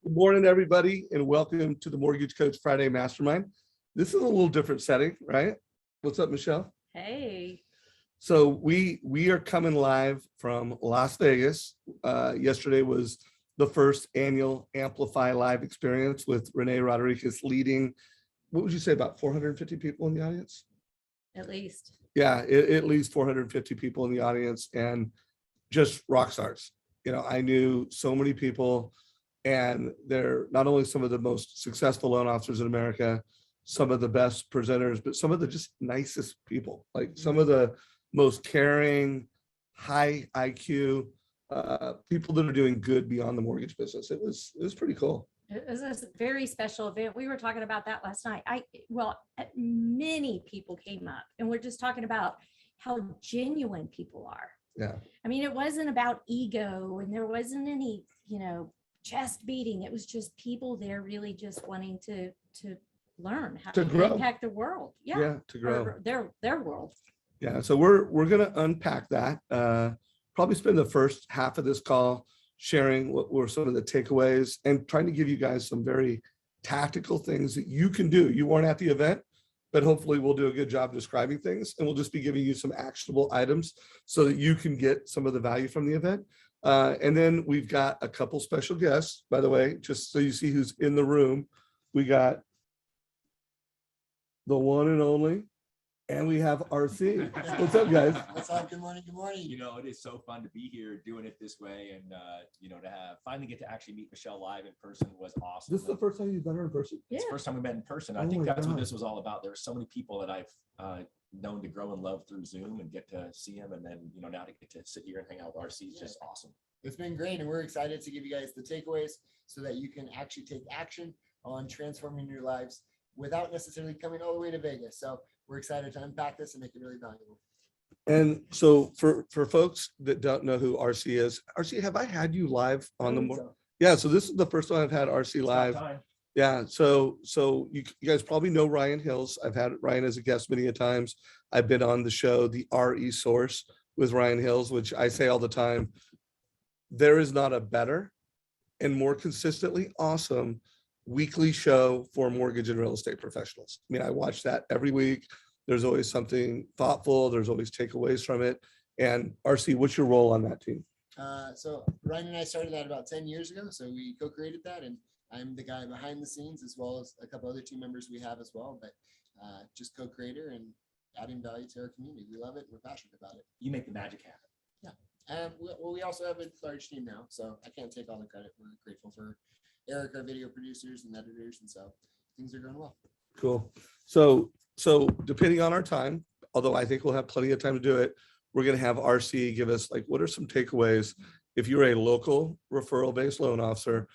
Good morning, everybody, and welcome to the Mortgage Coach Friday Mastermind. This is a little different setting, right? What's up, Michelle? Hey. So we are coming live from Las Vegas. Yesterday was the first annual Amplify live experience with Renee Rodriguez leading. What would you say, about 450 people in the audience? At least. Yeah, at least 450 people in the audience, and just rock stars. You know, I knew so many people, and they're not only some of the most successful loan officers in America, some of the best presenters, but some of the just nicest people, like some of the most caring, high IQ people that are doing good beyond the mortgage business. It was pretty cool. It was a very special event. We were talking about that last night. Many people came up, and we're just talking about how genuine people are. Yeah. I mean, it wasn't about ego, and there wasn't any, chest beating. It was just people there really just wanting to learn how to grow. impact the world. Yeah, to grow their world. Yeah, so we're gonna unpack that. Probably spend the first half of this call sharing what were some of the takeaways and trying to give you guys some very tactical things that you can do. You weren't at the event, but hopefully we'll do a good job describing things, and we'll just be giving you some actionable items so that you can get some of the value from the event. And then we've got a couple special guests, by the way, just so you see who's in the room. We got the one and only, and we have RC. What's up, guys? What's up? Good morning. Good morning. You know, it is so fun to be here doing it this way, and to have finally get to actually meet Michelle live in person was awesome. This is the first time you've met her in person? It's the first time we met in person. I Oh think my that's what God. this was all about. There were so many people that I've known to grow and love through Zoom and get to see them, and then now to get to sit here and hang out with RC is just awesome. It's been great, and we're excited to give you guys the takeaways so that you can actually take action on transforming your lives without necessarily coming all the way to Vegas. So we're excited to unpack this and make it really valuable. And so for folks that don't know who RC is, RC, have I had you live on the morning? Yeah, so this is the first time I've had RC live. Yeah, so you guys probably know Ryan Hills. I've had Ryan as a guest many a times. I've been on the show, the RE Source with Ryan Hills, which I say all the time, there is not a better and more consistently awesome weekly show for mortgage and real estate professionals. I mean, I watch that every week. There's always something thoughtful. There's always takeaways from it. And RC, what's your role on that team? So Ryan and I started that about 10 years ago. So we co-created that, and I'm the guy behind the scenes, as well as a couple other team members we have as well, but just co-creator and adding value to our community. We love it. We're passionate about it. You make the magic happen. We also have a large team now, so I can't take all the credit. We're grateful for Eric, our video producers and editors, and so things are going well. Cool. So depending on our time, although I think we'll have plenty of time to do it, we're going to have RC give us what are some takeaways if you're a local referral-based loan officer,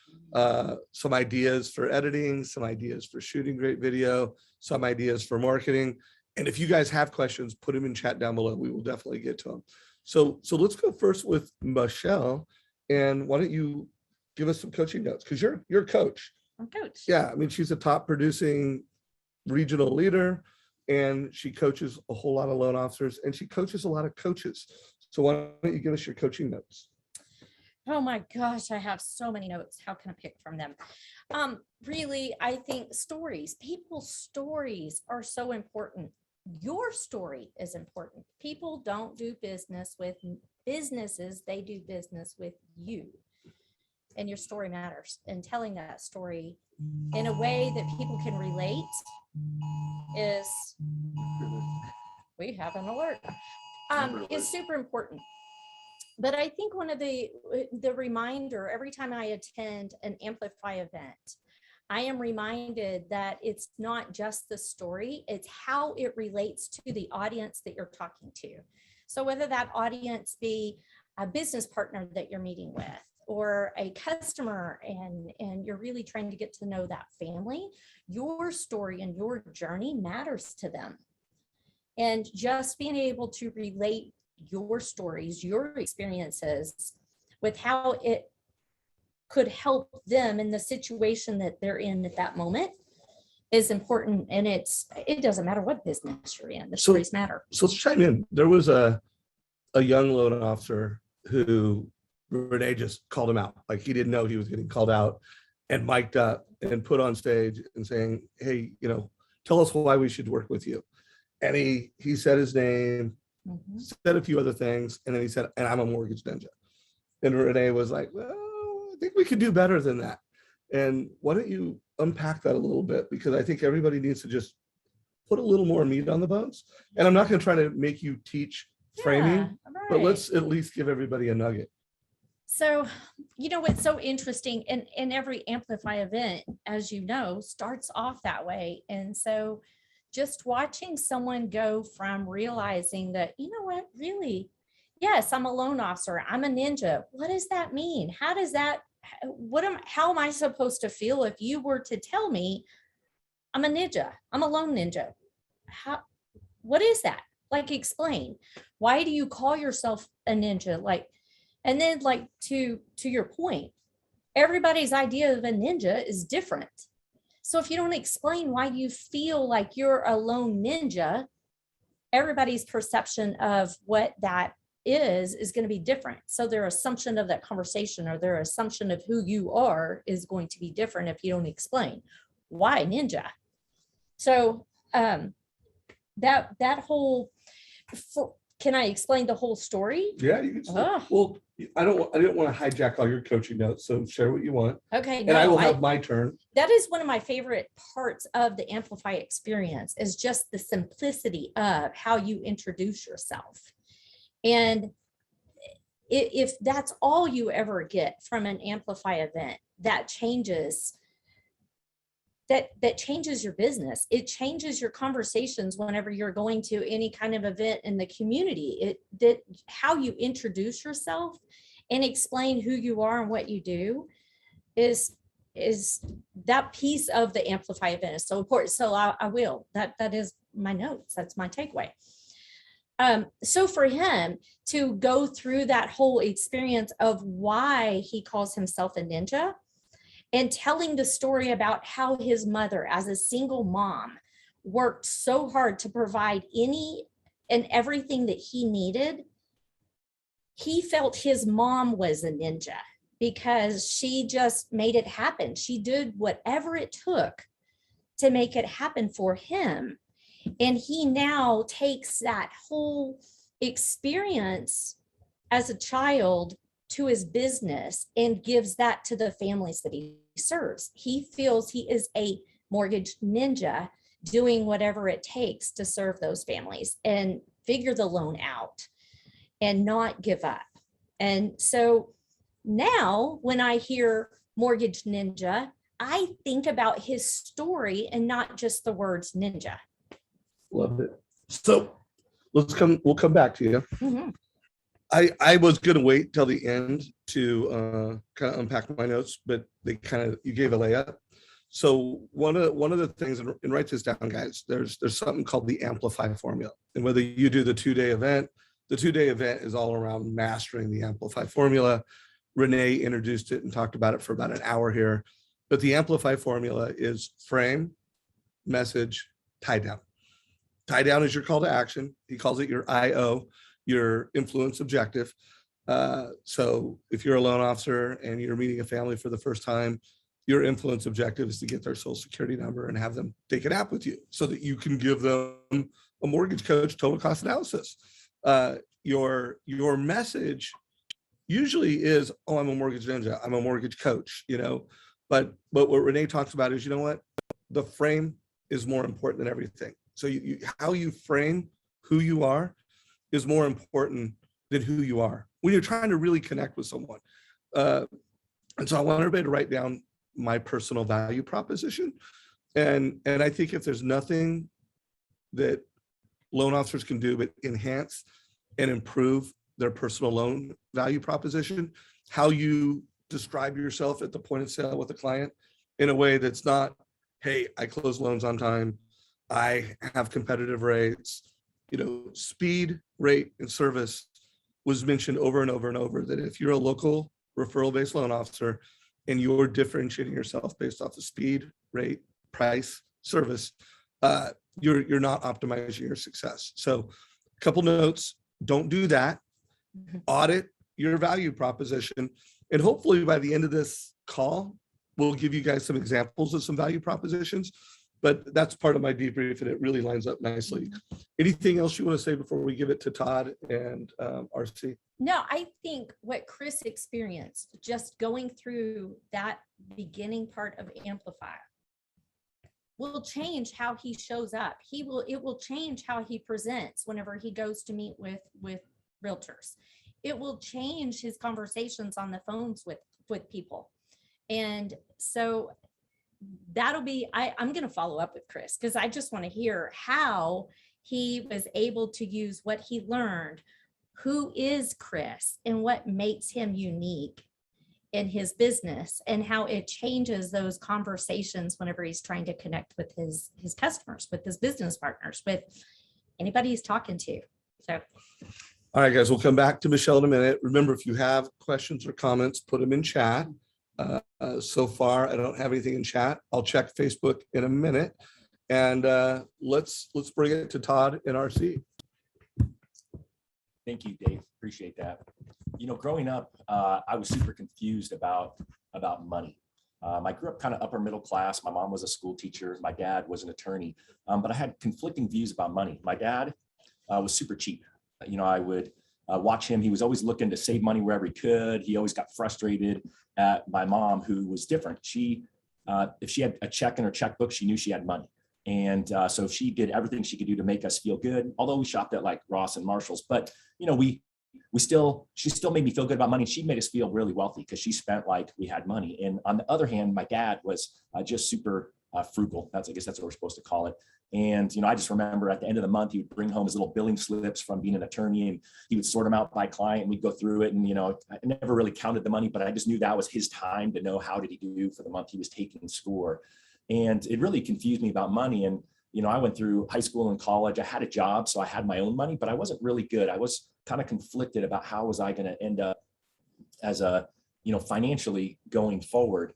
some ideas for editing, some ideas for shooting great video, some ideas for marketing. And if you guys have questions, put them in chat down below. We will definitely get to them. So let's go first with Michelle, and why don't you give us some coaching notes, because you're a coach. I'm coach. Yeah, I mean, she's a top producing regional leader, and she coaches a whole lot of loan officers, and she coaches a lot of coaches. So why don't you give us your coaching notes? Oh my gosh, I have so many notes. How can I pick from them? Really, I think stories, people's stories are so important. Your story is important. People don't do business with businesses, they do business with you. And your story matters. And telling that story in a way that people can relate is, we have an alert, is super important. But I think one of the reminder, every time I attend an Amplify event, I am reminded that it's not just the story, it's how it relates to the audience that you're talking to. So whether that audience be a business partner that you're meeting with, or a customer, and you're really trying to get to know that family, your story and your journey matters to them. And just being able to relate your stories, your experiences with how it could help them in the situation that they're in at that moment is important. And it doesn't matter what business you're in, the stories matter. So let's chime in. There was a young loan officer who Renee just called him out. Like, he didn't know he was getting called out. and mic'd up and put on stage and saying, hey, tell us why we should work with you. And he said his name, said a few other things, and then he said, and I'm a mortgage ninja. And Renee was like, well, I think we could do better than that. And why don't you unpack that a little bit? Because I think everybody needs to just put a little more meat on the bones. And I'm not going to try to make you teach framing, but let's at least give everybody a nugget. So, what's so interesting, in every Amplify event, as you know, starts off that way. And so just watching someone go from realizing that, really, yes, I'm a loan officer, I'm a ninja. What does that mean? How am I supposed to feel if you were to tell me I'm a ninja, I'm a loan ninja? What is that? Like, explain. Why do you call yourself a ninja? And then to your point, everybody's idea of a ninja is different. So if you don't explain why you feel like you're a lone ninja, everybody's perception of what that is going to be different. So their assumption of that conversation or their assumption of who you are is going to be different if you don't explain why ninja. So that whole, can I explain the whole story? Yeah, you can. Well, I didn't want to hijack all your coaching notes, so share what you want. Okay. And I will have my turn. That is one of my favorite parts of the Amplify experience, is just the simplicity of how you introduce yourself. And if that's all you ever get from an Amplify event, that changes your business. It changes your conversations whenever you're going to any kind of event in the community. How you introduce yourself and explain who you are and what you do is that piece of the Amplify event is so important. So I will, that is my notes. That's my takeaway. So for him to go through that whole experience of why he calls himself a ninja, and telling the story about how his mother, as a single mom, worked so hard to provide any and everything that he needed. He felt his mom was a ninja because she just made it happen. She did whatever it took to make it happen for him. And he now takes that whole experience as a child to his business and gives that to the families that he serves. He feels he is a mortgage ninja doing whatever it takes to serve those families and figure the loan out and not give up. And so now when I hear mortgage ninja, I think about his story and not just the words ninja. Love it. So we'll come back to you. Mm-hmm. I was going to wait till the end to kind of unpack my notes, but you gave a layup. So one of the things, and write this down, guys, there's something called the Amplify Formula. And whether you do the 2-day event, the 2-day event is all around mastering the Amplify Formula. Renee introduced it and talked about it for about an hour here. But the Amplify Formula is frame, message, tie down. Tie down is your call to action. He calls it your IO, your influence objective. So if you're a loan officer and you're meeting a family for the first time, your influence objective is to get their social security number and have them take an app with you so that you can give them a mortgage coach total cost analysis. Your message usually is, oh, I'm a mortgage ninja, I'm a mortgage coach, but what Renee talks about is, the frame is more important than everything. So how you frame who you are is more important than who you are when you're trying to really connect with someone. And so I want everybody to write down my personal value proposition. And I think if there's nothing that loan officers can do but enhance and improve their personal loan value proposition, how you describe yourself at the point of sale with a client in a way that's not, hey, I close loans on time, I have competitive rates. Speed, rate, and service was mentioned over and over and over, that if you're a local referral-based loan officer and you're differentiating yourself based off of speed, rate, price, service, you're not optimizing your success. So a couple notes, don't do that. Audit your value proposition. And hopefully by the end of this call, we'll give you guys some examples of some value propositions, but that's part of my debrief and it really lines up nicely. Anything else you want to say before we give it to Todd and RC? No, I think what Chris experienced just going through that beginning part of Amplify will change how he shows up. It will change how he presents whenever he goes to meet with realtors. It will change his conversations on the phones with people. And so that'll be, I'm going to follow up with Chris because I just want to hear how he was able to use what he learned. Who is Chris and what makes him unique in his business and how it changes those conversations whenever he's trying to connect with his customers, with his business partners, with anybody he's talking to. So. All right, guys, we'll come back to Michelle in a minute. Remember, if you have questions or comments, put them in chat. So far, I don't have anything in chat. I'll check Facebook in a minute. And let's bring it to Todd and RC. Thank you, Dave. Appreciate that. You know, growing up, I was super confused about money. I grew up kind of upper middle class. My mom was a school teacher. My dad was an attorney, but I had conflicting views about money. My dad was super cheap. You know, I would watch him. He was always looking to save money wherever he could. He always got frustrated at my mom, who was different. She, if she had a check in her checkbook, she knew she had money. And so she did everything she could do to make us feel good, although we shopped at like Ross and Marshall's. But, you know, she still made me feel good about money. She made us feel really wealthy because she spent like we had money. And on the other hand, my dad was just super frugal. I guess that's what we're supposed to call it. And, you know, I just remember at the end of the month, he would bring home his little billing slips from being an attorney and he would sort them out by client and we'd go through it. And, you know, I never really counted the money, but I just knew that was his time to know how did he do for the month he was taking score. And it really confused me about money. And, you know, I went through high school and college. I had a job, so I had my own money, but I wasn't really good. I was kind of conflicted about how was I going to end up as a, you know, financially going forward.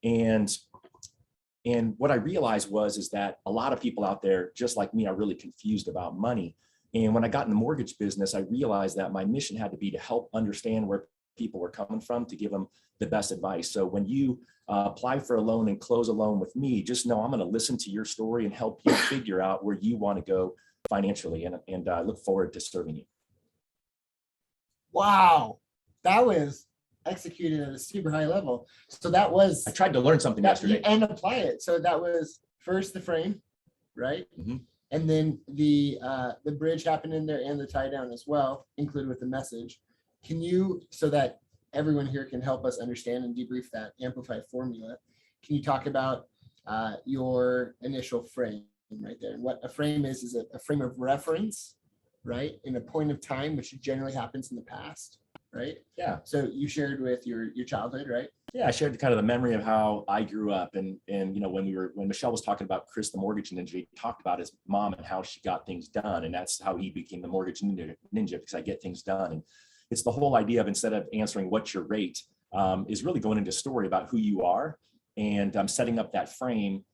And what I realized is that a lot of people out there, just like me, are really confused about money. And when I got in the mortgage business, I realized that my mission had to be to help understand where people were coming from to give them the best advice. So when you apply for a loan and close a loan with me, just know I'm going to listen to your story and help you figure out where you want to go financially. And I look forward to serving you. Wow, that was executed at a super high level. So that was, I tried to learn something yesterday and apply it. So that was first the frame, right? Mm-hmm. And then the bridge happened in there and the tie down as well, included with the message. Can you, so that everyone here can help us understand and debrief that Amplify formula, can you talk about your initial frame right there? And what a frame is a frame of reference, right? In a point of time, which generally happens in the past, right? Yeah. So you shared with your childhood, right? Yeah, I shared kind of the memory of how I grew up, and you know, when Michelle was talking about Chris the mortgage ninja, he talked about his mom and how she got things done, and that's how he became the mortgage ninja because I get things done. And it's the whole idea of, instead of answering what's your rate, is really going into a story about who you are, and I'm setting up that frame.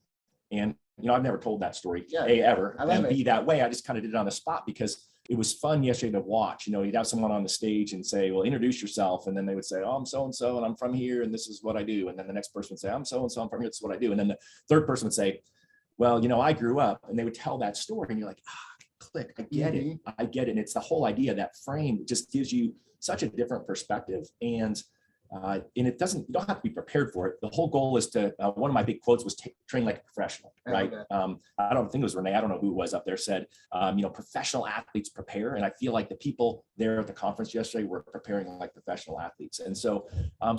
And you know, I've never told that story ever, and B, that way. I just kind of did it on the spot because it was fun yesterday to watch. You know, you'd have someone on the stage and say, well, introduce yourself. And then they would say, oh, I'm so-and-so, and I'm from here, and this is what I do. And then the next person would say, I'm so-and-so, I'm from here, this is what I do. And then the third person would say, well, you know, I grew up, and they would tell that story. And you're like, click, I get it. I get it. And it's the whole idea, that frame just gives you such a different perspective. And it doesn't, you don't have to be prepared for it. The whole goal is to, one of my big quotes was train like a professional, right? I don't think it was Renee, I don't know who it was up there, said, you know, professional athletes prepare. And I feel like the people there at the conference yesterday were preparing like professional athletes. And so,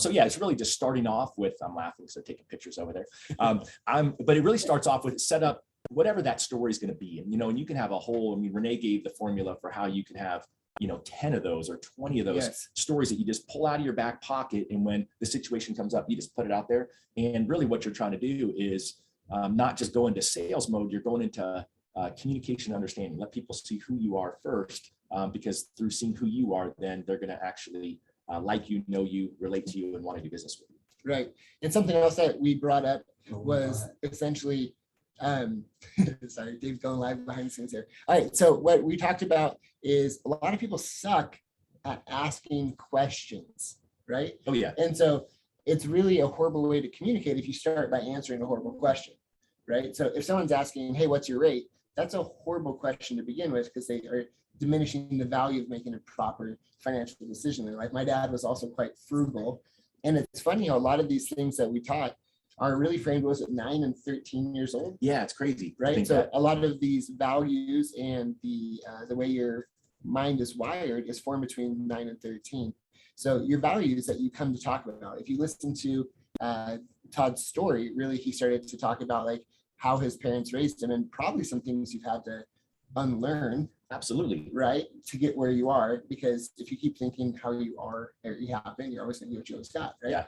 yeah, it's really just starting off with, I'm laughing because they're taking pictures over there. But it really starts off with set up whatever that story is going to be. And, you know, and you can have a whole, I mean, Renee gave the formula for how you can have, you know, 10 of those or 20 of those stories that you just pull out of your back pocket. And when the situation comes up, you just put it out there. And really what you're trying to do is not just go into sales mode, you're going into communication understanding. Let people see who you are first, because through seeing who you are, then they're going to actually like you, know you, relate to you, and want to do business with you. Right. And something else that we brought up was essentially, sorry, Dave's going live behind the scenes here. All right. So what we talked about is a lot of people suck at asking questions, right? Oh yeah. And so it's really a horrible way to communicate if you start by answering a horrible question, right? So if someone's asking, hey, what's your rate? That's a horrible question to begin with, because they are diminishing the value of making a proper financial decision in life. My dad was also quite frugal. And it's funny how a lot of these things that we taught are really framed, was it 9 and 13 years old? Yeah, it's crazy. I Right. think So that- a lot of these values and the way your mind is wired is formed between 9 and 13. So your values that you come to talk about, if you listen to Todd's story, really, he started to talk about like how his parents raised him, and probably some things you've had to unlearn, absolutely. right, to get where you are. Because if you keep thinking how you are or you have been, you're always going to be what you always got, right? Yeah.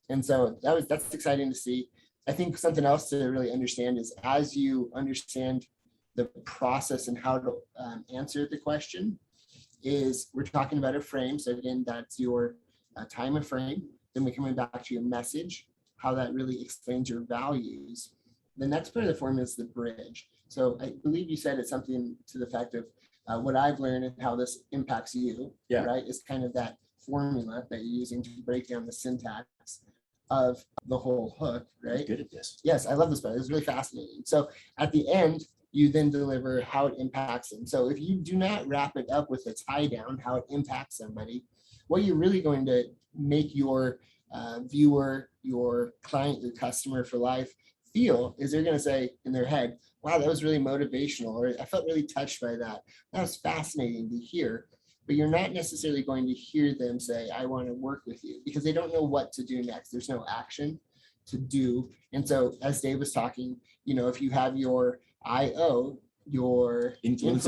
And so that's exciting to see. I think something else to really understand is, as you understand the process and how to answer the question, is we're talking about a frame. So again, that's your time of frame. Then we're coming back to your message, how that really explains your values. The next part of the formula is the bridge. So I believe you said it's something to the fact of what I've learned and how this impacts you, Yeah. right? Is kind of that formula that you're using to break down the syntax of the whole hook, You're right? good at this. Yes, I love this part. It's really fascinating. So at the end, you then deliver how it impacts them. So if you do not wrap it up with a tie down, how it impacts somebody, what you're really going to make your viewer, your client, your customer for life feel is they're going to say in their head, wow, that was really motivational, or I felt really touched by that. That was fascinating to hear. But you're not necessarily going to hear them say, I want to work with you, because they don't know what to do next. There's no action to do. And so as Dave was talking, you know, if you have your IO, your Influence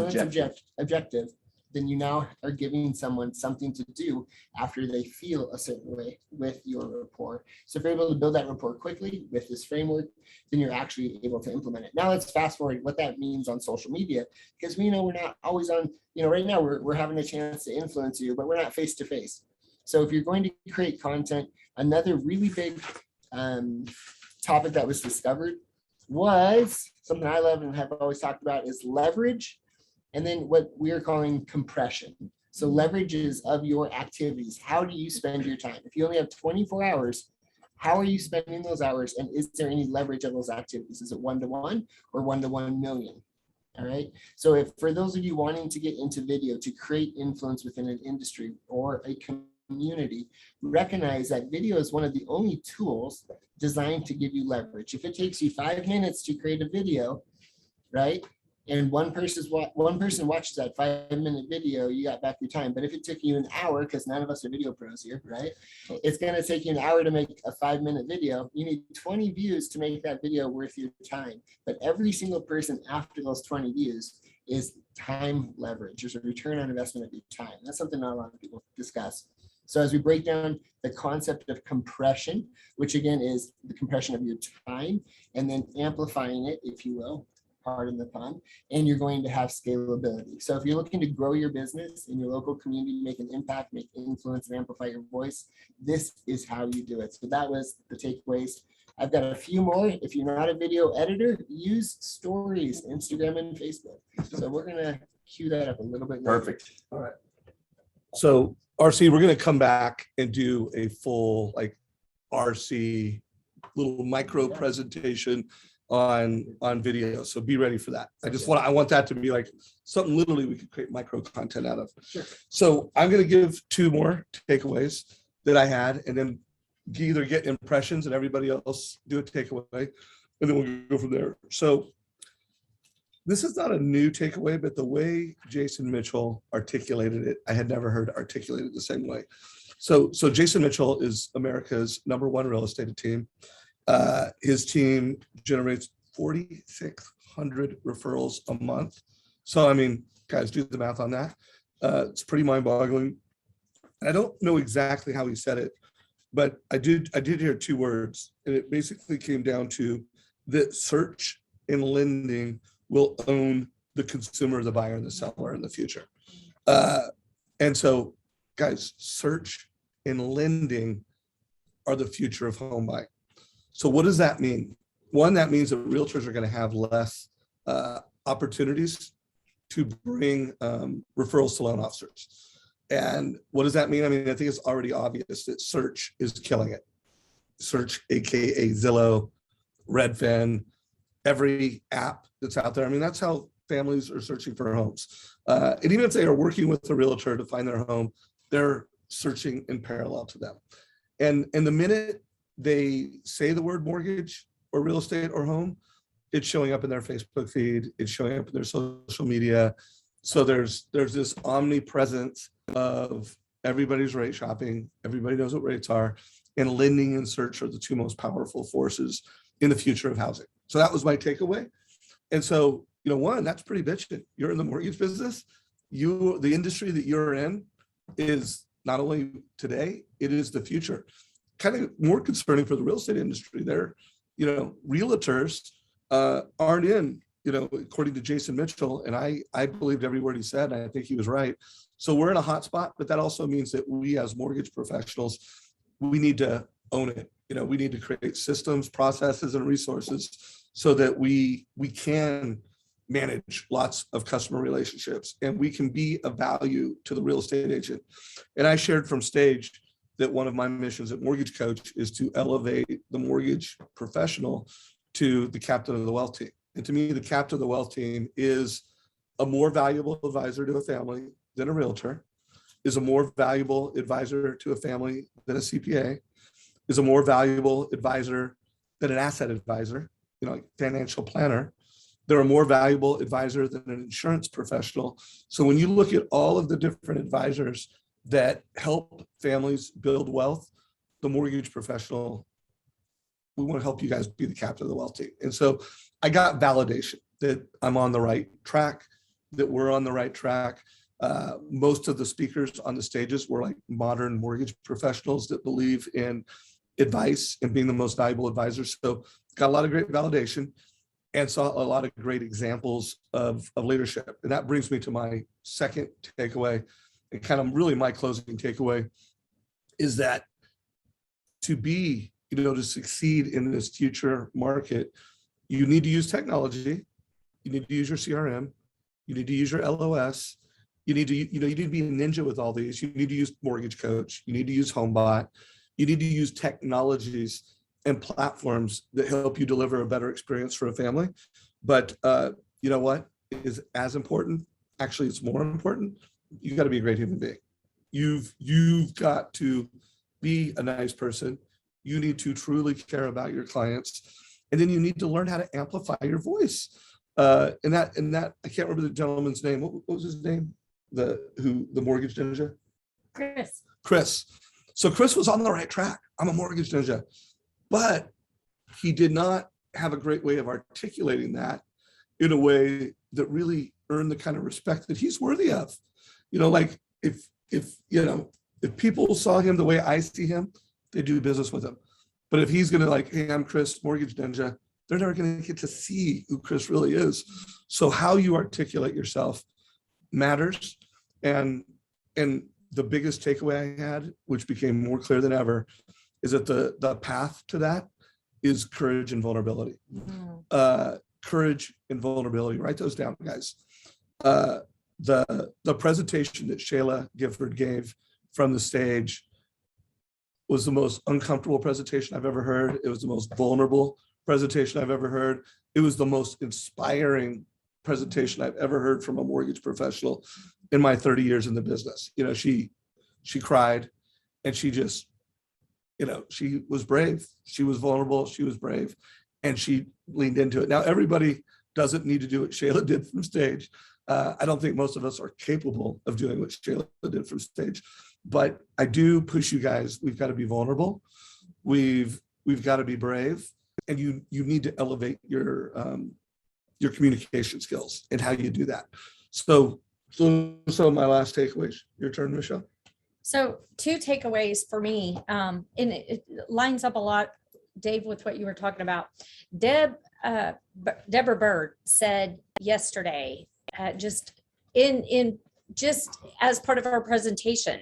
objective, then you now are giving someone something to do after they feel a certain way with your rapport. So if you're able to build that rapport quickly with this framework, then you're actually able to implement it. Now let's fast forward what that means on social media, because we know we're not always on, you know, right now we're having a chance to influence you, but we're not face to face. So if you're going to create content, another really big topic that was discovered was something I love and have always talked about is leverage. And then what we're calling compression. So leverage is of your activities. How do you spend your time? If you only have 24 hours, how are you spending those hours? And is there any leverage of those activities? Is it 1-to-1 or 1-to-1 million? All right. So if for those of you wanting to get into video to create influence within an industry or a community, recognize that video is one of the only tools designed to give you leverage. If it takes you 5 minutes to create a video, right? And one person watches that 5-minute video, you got back your time. But if it took you an hour, because none of us are video pros here, right? It's going to take you an hour to make a 5-minute video. You need 20 views to make that video worth your time. But every single person after those 20 views is time leverage. There's a return on investment of your time. That's something not a lot of people discuss. So as we break down the concept of compression, which again is the compression of your time, and then amplifying it, if you will, pardon the pun, and you're going to have scalability. So if you're looking to grow your business in your local community, make an impact, make influence, and amplify your voice, this is how you do it. So that was the takeaways. I've got a few more. If you're not a video editor, use stories, Instagram and Facebook. So we're gonna cue that up a little bit. later. Perfect. All right. So RC, we're going to come back and do a full like RC little micro presentation on video. So be ready for that. I want that to be like something literally we could create micro content out of. Sure. So I'm going to give 2 more takeaways that I had, and then either get impressions and everybody else do a takeaway, and then we'll go from there. So this is not a new takeaway, but the way Jason Mitchell articulated it, I had never heard articulated the same way. So Jason Mitchell is America's #1 real estate team. His team generates 4,600 referrals a month. So, I mean, guys, do the math on that. It's pretty mind-boggling. I don't know exactly how he said it, but I did hear 2 words, and it basically came down to that search and lending will own the consumer, the buyer, and the seller in the future. And so, guys, search and lending are the future of home buying. So what does that mean? One, that means that realtors are going to have less opportunities to bring referrals to loan officers. And what does that mean? I mean, I think it's already obvious that search is killing it. search, AKA Zillow, Redfin, every app that's out there. I mean, that's how families are searching for homes. And even if they are working with a realtor to find their home, they're searching in parallel to them. And the minute they say the word mortgage or real estate or home, it's showing up in their Facebook feed, it's showing up in their social media. So there's this omnipresence of everybody's rate shopping, everybody knows what rates are, and lending and search are the two most powerful forces in the future of housing. So that was my takeaway. And so, you know, one, that's pretty bitching. You're in the mortgage business. The industry that you're in is not only today, it is the future. Kind of more concerning for the real estate industry. They're, you know, realtors aren't in, you know, according to Jason Mitchell, and I believed every word he said, and I think he was right. So we're in a hot spot, but that also means that we as mortgage professionals, we need to own it. You know, we need to create systems, processes, and resources so that we can manage lots of customer relationships and we can be of value to the real estate agent. And I shared from stage that one of my missions at Mortgage Coach is to elevate the mortgage professional to the captain of the wealth team. And to me, the captain of the wealth team is a more valuable advisor to a family than a realtor, is a more valuable advisor to a family than a CPA, is a more valuable advisor than an asset advisor, you know, like financial planner. They're a more valuable advisor than an insurance professional. So when you look at all of the different advisors that help families build wealth, the mortgage professional, we want to help you guys be the captain of the wealth team. And so I got validation that I'm on the right track, that we're on the right track. Most of the speakers on the stages were like modern mortgage professionals that believe in advice and being the most valuable advisors. So got a lot of great validation and saw a lot of great examples of leadership. And that brings me to my second takeaway, and kind of really my closing takeaway is that to be, you know, to succeed in this future market, you need to use technology, you need to use your CRM, you need to use your LOS, you need to, you know, you need to be a ninja with all these. You need to use Mortgage Coach, you need to use HomeBot, you need to use technologies and platforms that help you deliver a better experience for a family. But you know what is as important? Actually, it's more important. You got to be a great human being. You've got to be a nice person. You need to truly care about your clients, and then you need to learn how to amplify your voice. And that I can't remember the gentleman's name. What was his name? The mortgage ninja? Chris. So Chris was on the right track. I'm a mortgage ninja, but he did not have a great way of articulating that in a way that really earned the kind of respect that he's worthy of. You know, like if people saw him the way I see him, they do business with him. But if he's going to like, hey, I'm Chris, mortgage ninja, they're never going to get to see who Chris really is. So how you articulate yourself matters. And the biggest takeaway I had, which became more clear than ever, is that the path to that is courage and vulnerability. Courage and vulnerability. Write those down, guys. The presentation that Shayla Gifford gave from the stage was the most uncomfortable presentation I've ever heard. It was the most vulnerable presentation I've ever heard. It was the most inspiring presentation I've ever heard from a mortgage professional in my 30 years in the business. You know, she cried, and she just, you know, she was brave. She was vulnerable. She was brave, and she leaned into it. Now, everybody doesn't need to do what Shayla did from stage. I don't think most of us are capable of doing what Shayla did from stage, but I do push you guys. We've got to be vulnerable. We've got to be brave, and you need to elevate your communication skills and how you do that. So my last takeaways. Your turn, Michelle. So 2 takeaways for me, and it lines up a lot, Dave, with what you were talking about. Deborah Bird said yesterday, just as part of our presentation,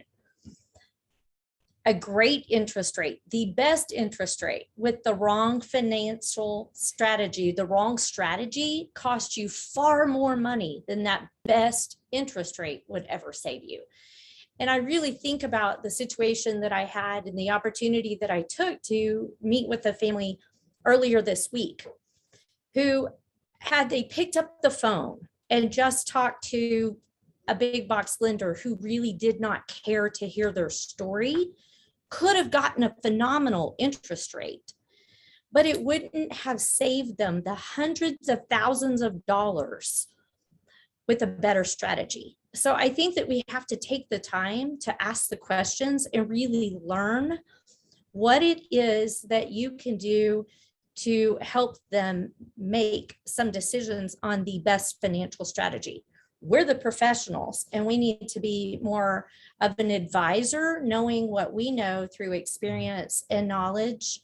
a great interest rate, the best interest rate with the wrong financial strategy, the wrong strategy costs you far more money than that best interest rate would ever save you. And I really think about the situation that I had and the opportunity that I took to meet with a family earlier this week who they picked up the phone and just talked to a big box lender who really did not care to hear their story, could have gotten a phenomenal interest rate, but it wouldn't have saved them the hundreds of thousands of dollars with a better strategy. So I think that we have to take the time to ask the questions and really learn what it is that you can do to help them make some decisions on the best financial strategy. We're the professionals, and we need to be more of an advisor, knowing what we know through experience and knowledge,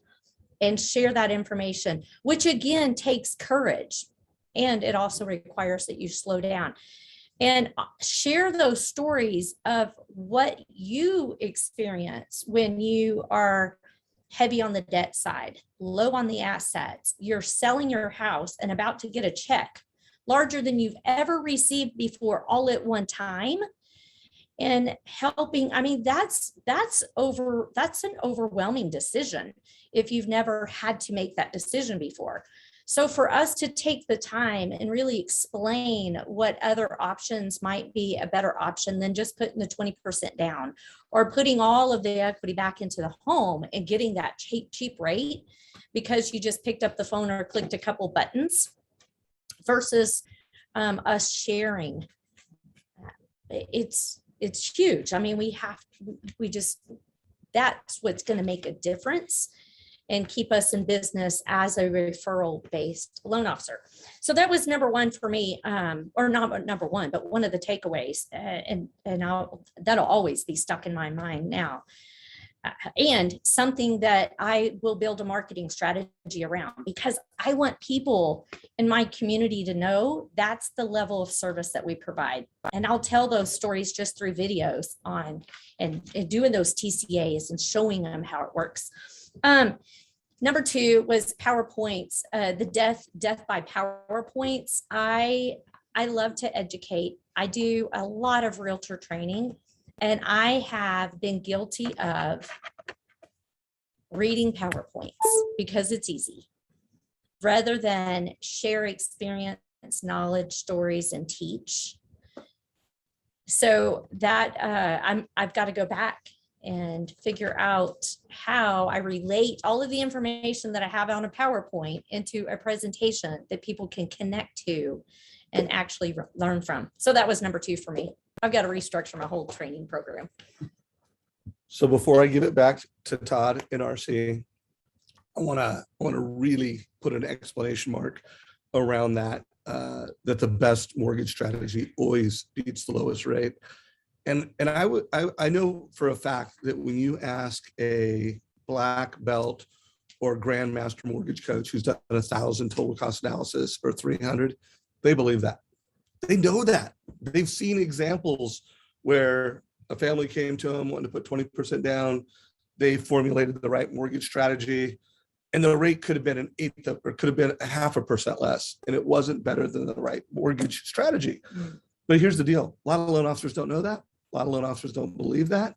and share that information, which again takes courage. And it also requires that you slow down and share those stories of what you experience when you are heavy on the debt side, low on the assets, you're selling your house and about to get a check larger than you've ever received before, all at one time. And helping, I mean, that's an overwhelming decision if you've never had to make that decision before. So for us to take the time and really explain what other options might be a better option than just putting the 20% down or putting all of the equity back into the home and getting that cheap rate because you just picked up the phone or clicked a couple buttons versus us sharing. It's huge. I mean, that's what's going to make a difference and keep us in business as a referral-based loan officer. So that was number one for me, or not number one, but one of the takeaways, and that'll always be stuck in my mind now. And something that I will build a marketing strategy around, because I want people in my community to know that's the level of service that we provide. And I'll tell those stories just through videos on and doing those TCAs and showing them how it works. Number two was PowerPoints, the death by PowerPoints. I love to educate. I do a lot of realtor training, and I have been guilty of reading PowerPoints because it's easy rather than share experience, knowledge, stories, and teach. So that I've got to go back and figure out how I relate all of the information that I have on a PowerPoint into a presentation that people can connect to and actually learn from. So that was number two for me. I've got to restructure my whole training program. So before I give it back to Todd and RC, I want to really put an exclamation mark around that, that the best mortgage strategy always beats the lowest rate. And I know for a fact that when you ask a black belt or grandmaster mortgage coach who's done 1,000 total cost analysis or 300, they believe that. They know that. They've seen examples where a family came to them wanting to put 20% down. They formulated the right mortgage strategy, and the rate could have been an eighth or could have been 0.5% less, and it wasn't better than the right mortgage strategy. But here's the deal: a lot of loan officers don't know that. A lot of loan officers don't believe that.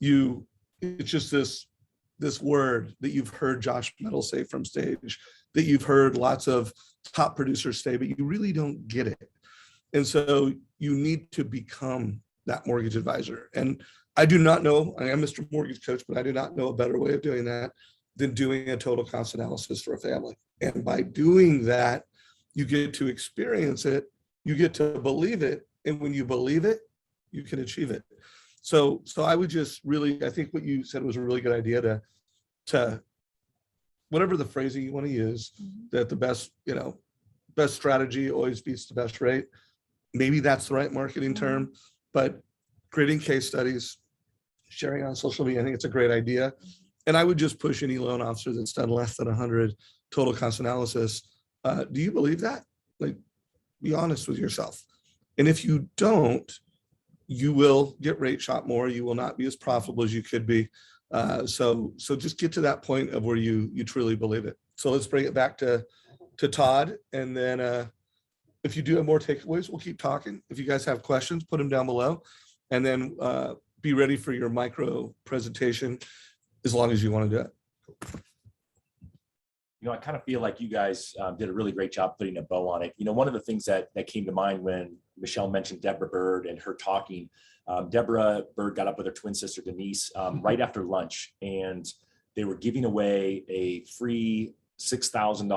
It's just this word that you've heard Josh Metal say from stage, that you've heard lots of top producers say, but you really don't get it. And so you need to become that mortgage advisor. And I do not know, I am Mr. Mortgage Coach, but I do not know a better way of doing that than doing a total cost analysis for a family. And by doing that, you get to experience it, you get to believe it. And when you believe it, you can achieve it. So I would just really, I think what you said was a really good idea to whatever the phrasing you want to use, that the best strategy always beats the best rate. Maybe that's the right marketing term, but creating case studies, sharing on social media, I think it's a great idea. And I would just push any loan officer that's done less than 100 total cost analysis. Do you believe that? Like, be honest with yourself. And if you don't, you will get rate shot more. You will not be as profitable as you could be. So just get to that point of where you truly believe it. So let's bring it back to Todd. And then if you do have more takeaways, we'll keep talking. If you guys have questions, put them down below. And then be ready for your micro presentation as long as you want to do it. You know, I kind of feel like you guys did a really great job putting a bow on it. You know, one of the things that came to mind when Michelle mentioned Deborah Bird and her talking, Deborah Bird got up with her twin sister Denise right after lunch, and they were giving away a free $6,000,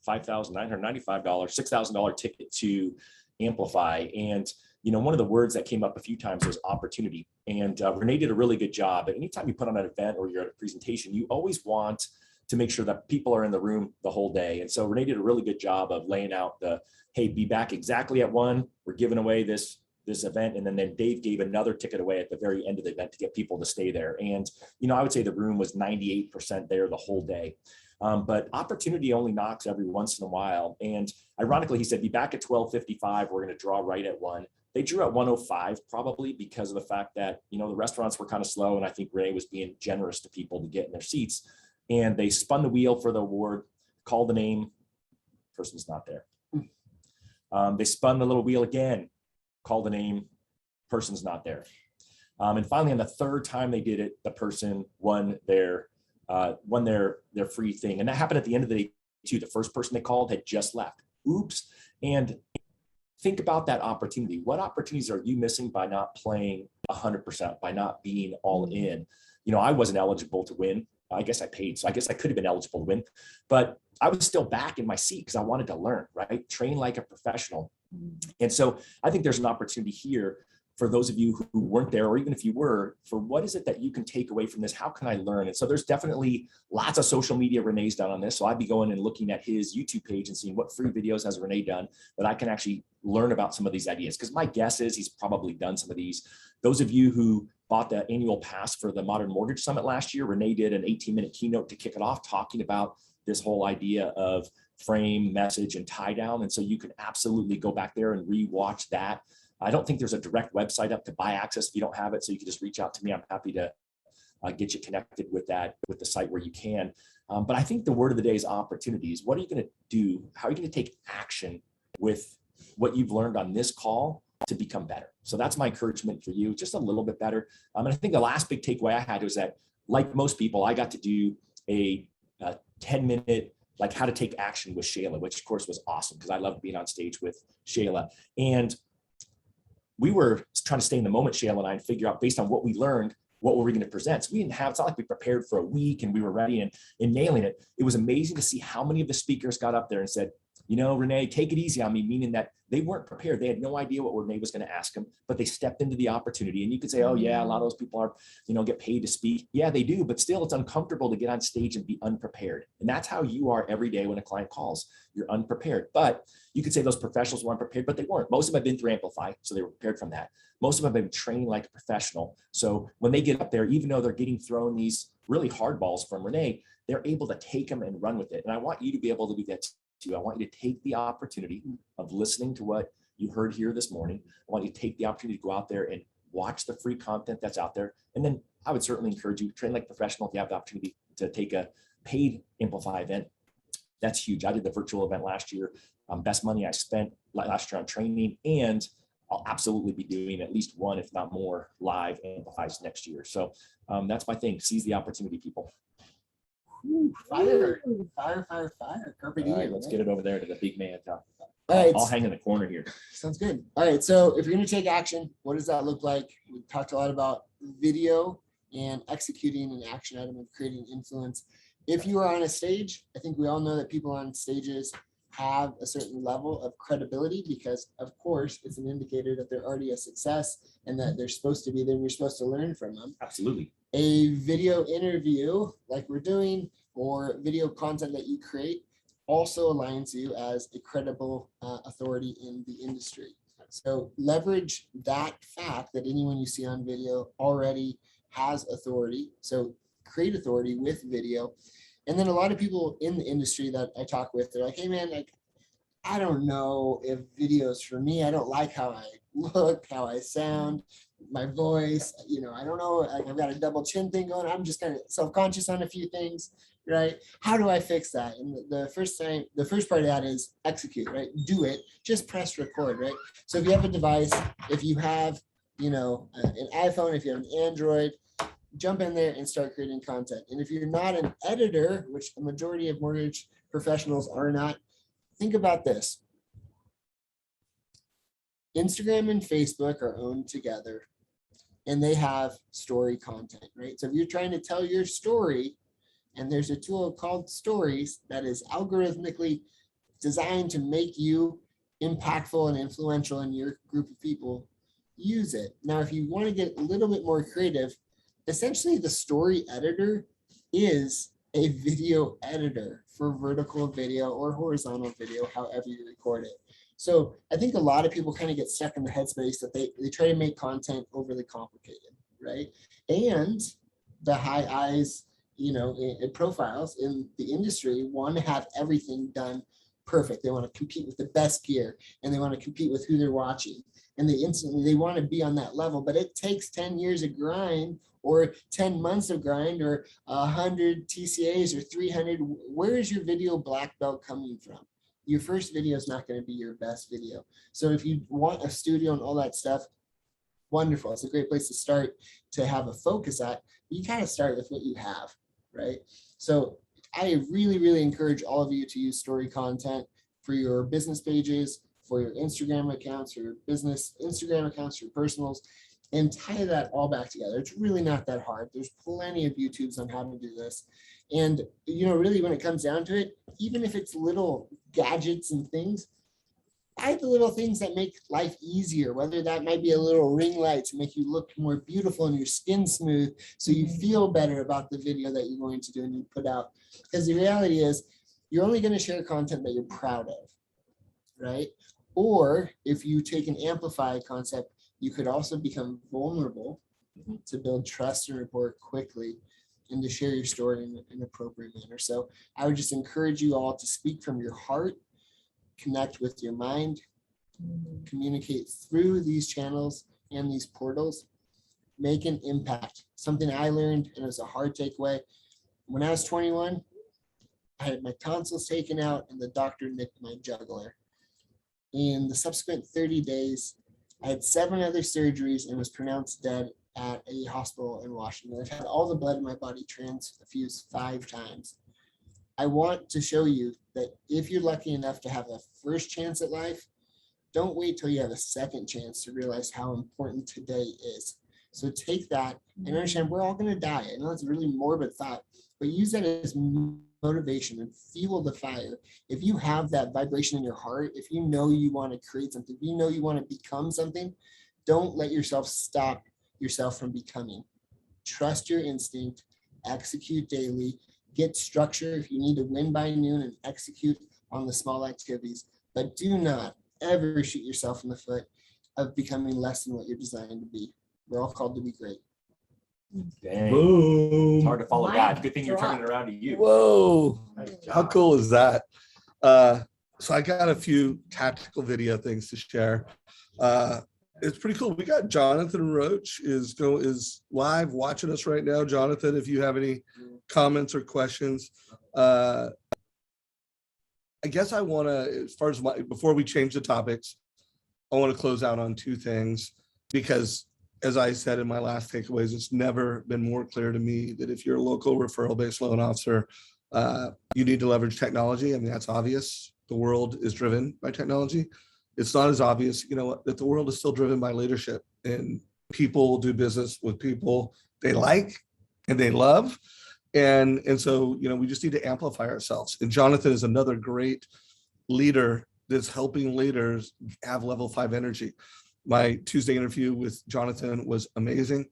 $5,995, $6,000 ticket to Amplify. And, you know, one of the words that came up a few times was opportunity. And Renee did a really good job. But anytime you put on an event or you're at a presentation, you always want to make sure that people are in the room the whole day. And so Renee did a really good job of laying out the, hey, be back exactly at 1. We're giving away this event. And then Dave gave another ticket away at the very end of the event to get people to stay there. And, you know, I would say the room was 98% there the whole day. But opportunity only knocks every once in a while. And ironically, he said, be back at 12:55. We're going to draw right at 1. They drew at 1:05, probably because of the fact that, you know, the restaurants were kind of slow. And I think Renee was being generous to people to get in their seats. And they spun the wheel for the award, called the name, person's not there. They spun the little wheel again, called the name, person's not there. And finally, on the third time they did it, the person won their free thing. And that happened at the end of the day too. The first person they called had just left. Oops. And think about that opportunity. What opportunities are you missing by not playing 100%, by not being all in? You know, I wasn't eligible to win. I guess I paid, so I guess I could have been eligible to win, but I was still back in my seat because I wanted to learn, right? Train like a professional. And so I think there's an opportunity here for those of you who weren't there, or even if you were, for what is it that you can take away from this? How can I learn? And so there's definitely lots of social media Renee's done on this. So I'd be going and looking at his YouTube page and seeing what free videos has Renee done that I can actually learn about some of these ideas. Because my guess is he's probably done some of these. Those of you who bought the annual pass for the Modern Mortgage Summit last year, Renee did an 18-minute keynote to kick it off, talking about this whole idea of frame, message, and tie down. And so you can absolutely go back there and rewatch that. I don't think there's a direct website up to buy access if you don't have it. So you can just reach out to me. I'm happy to get you connected with that, with the site where you can. But I think the word of the day is opportunities. What are you going to do? How are you going to take action with what you've learned on this call to become better? So that's my encouragement for you, just a little bit better. And I think the last big takeaway I had was that, like most people, I got to do a 10-minute, like how to take action with Shayla, which of course was awesome because I loved being on stage with Shayla. And we were trying to stay in the moment, Shayla and I, and figure out based on what we learned, what were we going to present? So we didn't have, it's not like we prepared for a week and we were ready and nailing it. It was amazing to see how many of the speakers got up there and said, you know, Renee, take it easy on me, meaning that they weren't prepared. They had no idea what Renee was going to ask them, but they stepped into the opportunity. And you could say, oh yeah, a lot of those people are, you know, get paid to speak. Yeah, they do, but still it's uncomfortable to get on stage and be unprepared. And that's how you are every day when a client calls. You're unprepared. But you could say those professionals were unprepared, but they weren't. Most of them have been through Amplify, so they were prepared from that. Most of them have been trained like a professional. So when they get up there, even though they're getting thrown these really hard balls from Renee, they're able to take them and run with it. And I want you to be able to do that too. I want you to take the opportunity of listening to what you heard here this morning. I want you to take the opportunity to go out there and watch the free content that's out there. And then I would certainly encourage you, train like a professional if you have the opportunity to take a paid Amplify event. That's huge. I did the virtual event last year. Best money I spent last year on training, and I'll absolutely be doing at least one, if not more, live Amplifies next year. So that's my thing. Seize the opportunity, people. Fire. Carpe diem, All right, let's get it over there to the big man. All right. I'll hang in the corner here. Sounds good. All right. So if you're going to take action, what does that look like? We talked a lot about video and executing an action item and creating influence. If you are on a stage, I think we all know that people on stages have a certain level of credibility because, of course, it's an indicator that they're already a success and that they're supposed to be there and you're supposed to learn from them. Absolutely. A video interview like we're doing or video content that you create also aligns you as a credible authority in the industry. So leverage that fact that anyone you see on video already has authority. So create authority with video. And then a lot of people in the industry that I talk with, they're like, hey man, like, I don't know if video's for me. I don't like how I look, how I sound, my voice, you know, I don't know. Like, I've got a double chin thing going. I'm just kind of self-conscious on a few things, right? How do I fix that? And the first part of that is execute, right? Do it, just press record, right? So if you have a device, if you have an iPhone, if you have an Android, jump in there and start creating content. And if you're not an editor, which a majority of mortgage professionals are not, think about this. Instagram and Facebook are owned together and they have story content, right? So if you're trying to tell your story, and there's a tool called Stories that is algorithmically designed to make you impactful and influential in your group of people, use it. Now, if you want to get a little bit more creative, essentially the story editor is a video editor for vertical video or horizontal video, however you record it. So I think a lot of people kind of get stuck in the headspace that they try to make content overly complicated, right? And the high eyes, in profiles in the industry want to have everything done perfect. They want to compete with the best gear and they want to compete with who they're watching. And they want to be on that level, but it takes 10 years of grind or 10 months of grind or 100 TCAs or 300. Where is your video black belt coming from? Your first video is not going to be your best video. So if you want a studio and all that stuff, wonderful. It's a great place to start to have a focus at. But you kind of start with what you have, right? So I really, really encourage all of you to use story content for your business pages, for your Instagram accounts, your business Instagram accounts, your personals, and tie that all back together. It's really not that hard. There's plenty of YouTubes on how to do this. And, really when it comes down to it, even if it's little gadgets and things, buy the little things that make life easier, whether that might be a little ring light to make you look more beautiful and your skin smooth so you feel better about the video that you're going to do and you put out. Because the reality is you're only going to share content that you're proud of, right? Or if you take an Amplify concept, you could also become vulnerable to build trust and rapport quickly and to share your story in an appropriate manner. So I would just encourage you all to speak from your heart, connect with your mind, communicate through these channels and these portals, make an impact. Something I learned, and it was a hard takeaway. When I was 21, I had my tonsils taken out and the doctor nicked my jugular. In the subsequent 30 days, I had 7 other surgeries and was pronounced dead at a hospital in Washington. I've had all the blood in my body transfused 5 times. I want to show you that if you're lucky enough to have a first chance at life, don't wait till you have a second chance to realize how important today is. So take that and understand we're all going to die. I know it's a really morbid thought, but use that as motivation and fuel the fire. If you have that vibration in your heart, if you know you want to create something, if you know you want to become something, don't let yourself stop yourself from becoming. Trust your instinct, execute daily, get structure if you need to win by noon and execute on the small activities, but do not ever shoot yourself in the foot of becoming less than what you're designed to be. We're all called to be great. Dang. Boom. It's hard to follow Mic that. Good thing you're drop. turning it around to you. Whoa. Nice How job. cool is that? So I got a few tactical video things to share. It's pretty cool. We got Jonathan Roach is live watching us right now. Jonathan, if you have any comments or questions, I guess I want to, as far as before we change the topics, I want to close out on 2 things, because as I said in my last takeaways, it's never been more clear to me that if you're a local referral-based loan officer, you need to leverage technology. I mean, that's obvious. The world is driven by technology. It's not as obvious, that the world is still driven by leadership, and people do business with people they like and they love. And so, we just need to amplify ourselves. And Jonathan is another great leader that's helping leaders have level 5 energy. My Tuesday interview with Jonathan was amazing.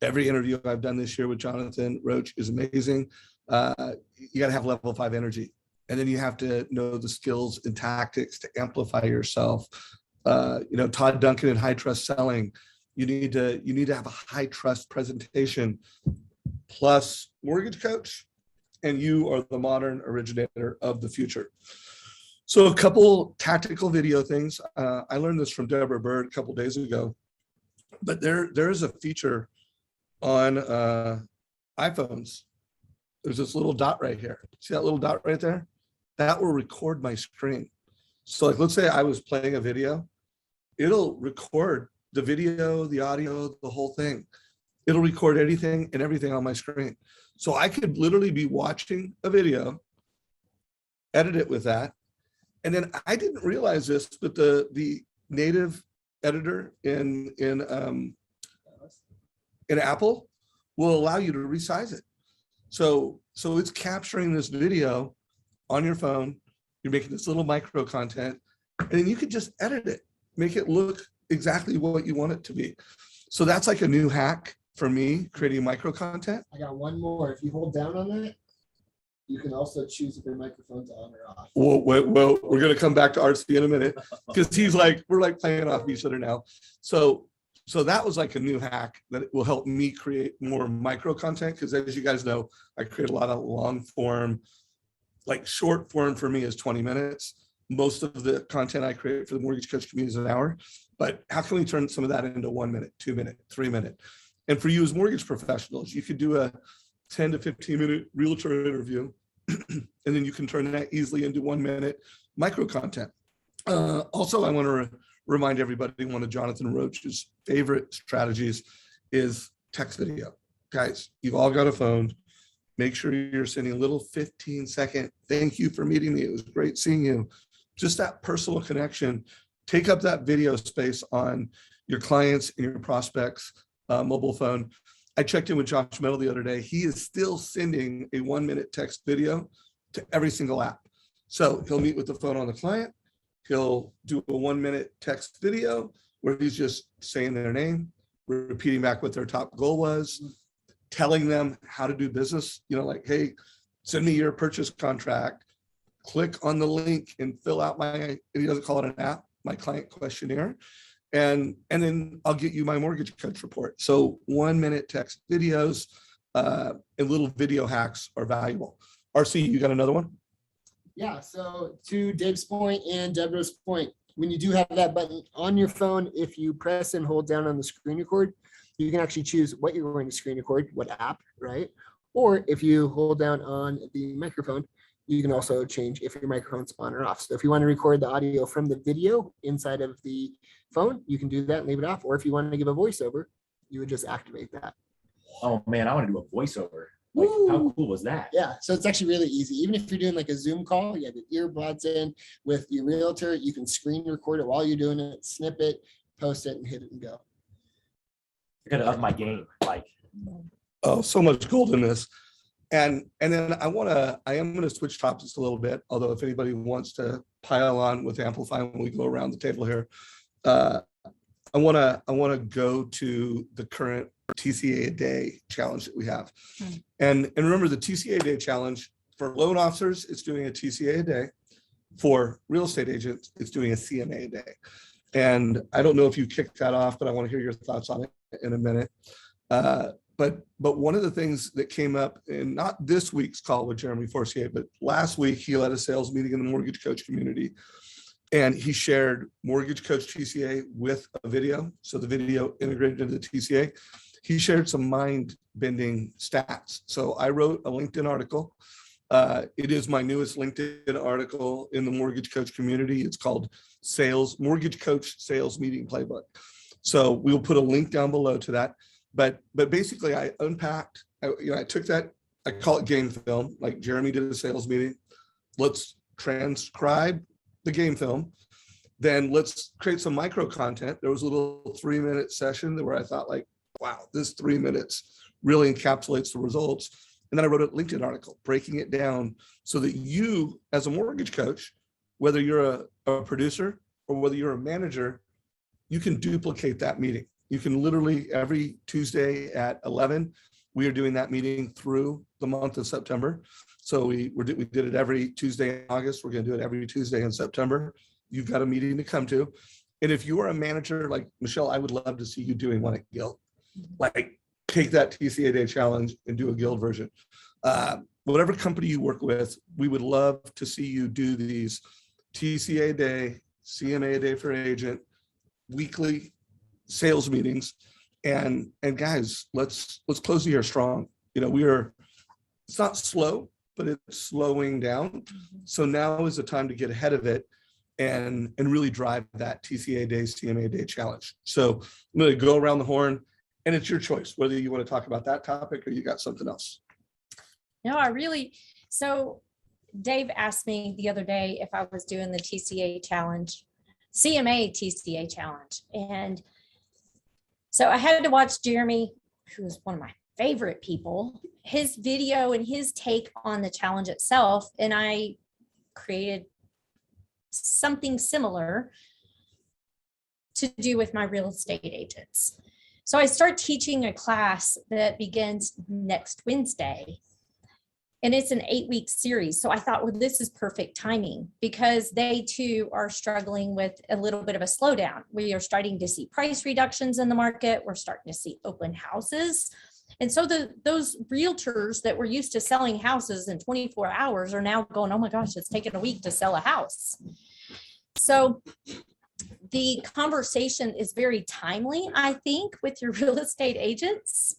Every interview I've done this year with Jonathan Roach is amazing. You got to have level 5 energy. And then you have to know the skills and tactics to amplify yourself. Todd Duncan in high trust selling, you need to have a high trust presentation plus mortgage coach, and you are the modern originator of the future. So a couple tactical video things. I learned this from Deborah Bird a couple days ago, but there is a feature on iPhones. There's this little dot right here. See that little dot right there? That will record my screen. So like, let's say I was playing a video, it'll record the video, the audio, the whole thing. It'll record anything and everything on my screen. So I could literally be watching a video, edit it with that. And then I didn't realize this, but the native editor in Apple will allow you to resize it. So it's capturing this video on your phone. You're making this little micro content, and then you could just edit it, make it look exactly what you want it to be. So that's like a new hack for me, creating micro content. I got one more. If you hold down on that, you can also choose if your microphone's on or off. Well, we're going to come back to RC in a minute, because he's like, we're like playing off each other now. So that was like a new hack that will help me create more micro content. Because as you guys know, I create a lot of long form. Like short form for me is 20 minutes. Most of the content I create for the mortgage coach community is an hour. But how can we turn some of that into 1 minute, 2 minute, 3 minute? And for you as mortgage professionals, you could do a 10 to 15 minute realtor interview, and then you can turn that easily into 1 minute micro content. Also, I want to remind everybody, one of Jonathan Roach's favorite strategies is text video. Guys, you've all got a phone. Make sure you're sending a little 15-second, thank you for meeting me. It was great seeing you. Just that personal connection. Take up that video space on your clients and your prospects' mobile phone. I checked in with Josh Metal the other day. He is still sending a 1 minute text video to every single app. So he'll meet with the phone on the client. He'll do a 1 minute text video where he's just saying their name, repeating back what their top goal was, telling them how to do business, like, hey, send me your purchase contract, click on the link and fill out he doesn't call it an app, my client questionnaire. And then I'll get you my mortgage coach report. So 1 minute text videos and little video hacks are valuable. RC, you got another one? Yeah, so to Dave's point and Deborah's point, when you do have that button on your phone, if you press and hold down on the screen record, you can actually choose what you're going to screen record, what app, right? Or if you hold down on the microphone, you can also change if your microphone's on or off. So if you want to record the audio from the video inside of the phone, you can do that and leave it off. Or if you want to give a voiceover, you would just activate that. Oh man, I want to do a voiceover. Like, how cool was that? Yeah, so it's actually really easy. Even if you're doing like a Zoom call, you have your earbuds in with your realtor, you can screen record it while you're doing it, snip it, post it, and hit it and go. I gotta up my game. Like, Oh, so much gold in this. And then I am going to switch topics a little bit, although if anybody wants to pile on with Amplify when we go around the table here, I want to go to the current TCA a day challenge that we have. And remember, the TCA a day challenge for loan officers, it's doing a TCA a day. For real estate agents, it's doing a CMA a day. And I don't know if you kicked that off, but I want to hear your thoughts on it in a minute. But one of the things that came up in not this week's call with Jeremy Forcier, but last week, he led a sales meeting in the mortgage coach community. And he shared Mortgage Coach TCA with a video. So the video integrated into the TCA. He shared some mind-bending stats. So I wrote a LinkedIn article. It is my newest LinkedIn article in the Mortgage Coach community. It's called Mortgage Coach Sales Meeting Playbook. So we'll put a link down below to that. But basically, I unpacked. I took that. I call it game film. Like Jeremy did a sales meeting. Let's transcribe the game film. Then let's create some micro content. There was a little 3 minute session where I thought, like, wow, this 3 minutes really encapsulates the results. And then I wrote a LinkedIn article breaking it down so that you, as a mortgage coach, whether you're a producer or whether you're a manager, you can duplicate that meeting. You can literally every Tuesday at 11, we are doing that meeting through the month of September. So we did it every Tuesday in August. We're going to do it every Tuesday in September. You've got a meeting to come to. And if you are a manager like Michelle, I would love to see you doing one at Guild. Like take that TCA Day challenge and do a Guild version. Whatever company you work with, we would love to see you do these TCA Day, CMA Day for agent, weekly sales meetings. And guys, let's close the year strong. It's not slow, but it's slowing down. So now is the time to get ahead of it and really drive that TCA Day, CMA Day challenge. So I'm going to go around the horn, and it's your choice whether you want to talk about that topic or you got something else. No, so Dave asked me the other day if I was doing the TCA challenge, CMA TCA challenge. And so I had to watch Jeremy, who is one of my favorite people, his video and his take on the challenge itself. And I created something similar to do with my real estate agents. So I start teaching a class that begins next Wednesday. And it's an 8-week series. So I thought, well, this is perfect timing because they too are struggling with a little bit of a slowdown. We are starting to see price reductions in the market. We're starting to see open houses. And so those realtors that were used to selling houses in 24 hours are now going, oh my gosh, it's taken a week to sell a house. So the conversation is very timely, I think, with your real estate agents.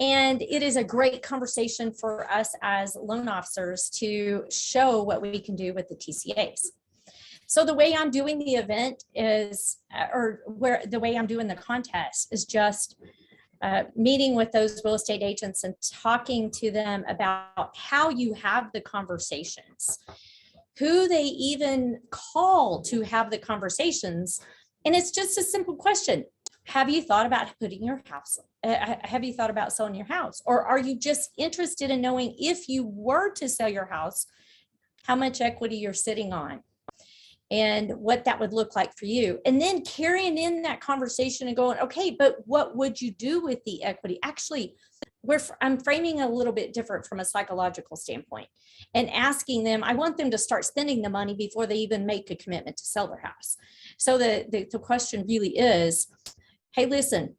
And it is a great conversation for us as loan officers to show what we can do with the TCAs. So the way I'm doing the event is, the way I'm doing the contest is just meeting with those real estate agents and talking to them about how you have the conversations, who they even call to have the conversations. And it's just a simple question. Have you thought about putting your house? Have you thought about selling your house? Or are you just interested in knowing if you were to sell your house, how much equity you're sitting on and what that would look like for you? And then carrying in that conversation and going, okay, but what would you do with the equity? Actually, I'm framing a little bit different from a psychological standpoint and asking them, I want them to start spending the money before they even make a commitment to sell their house. So the question really is, hey, listen,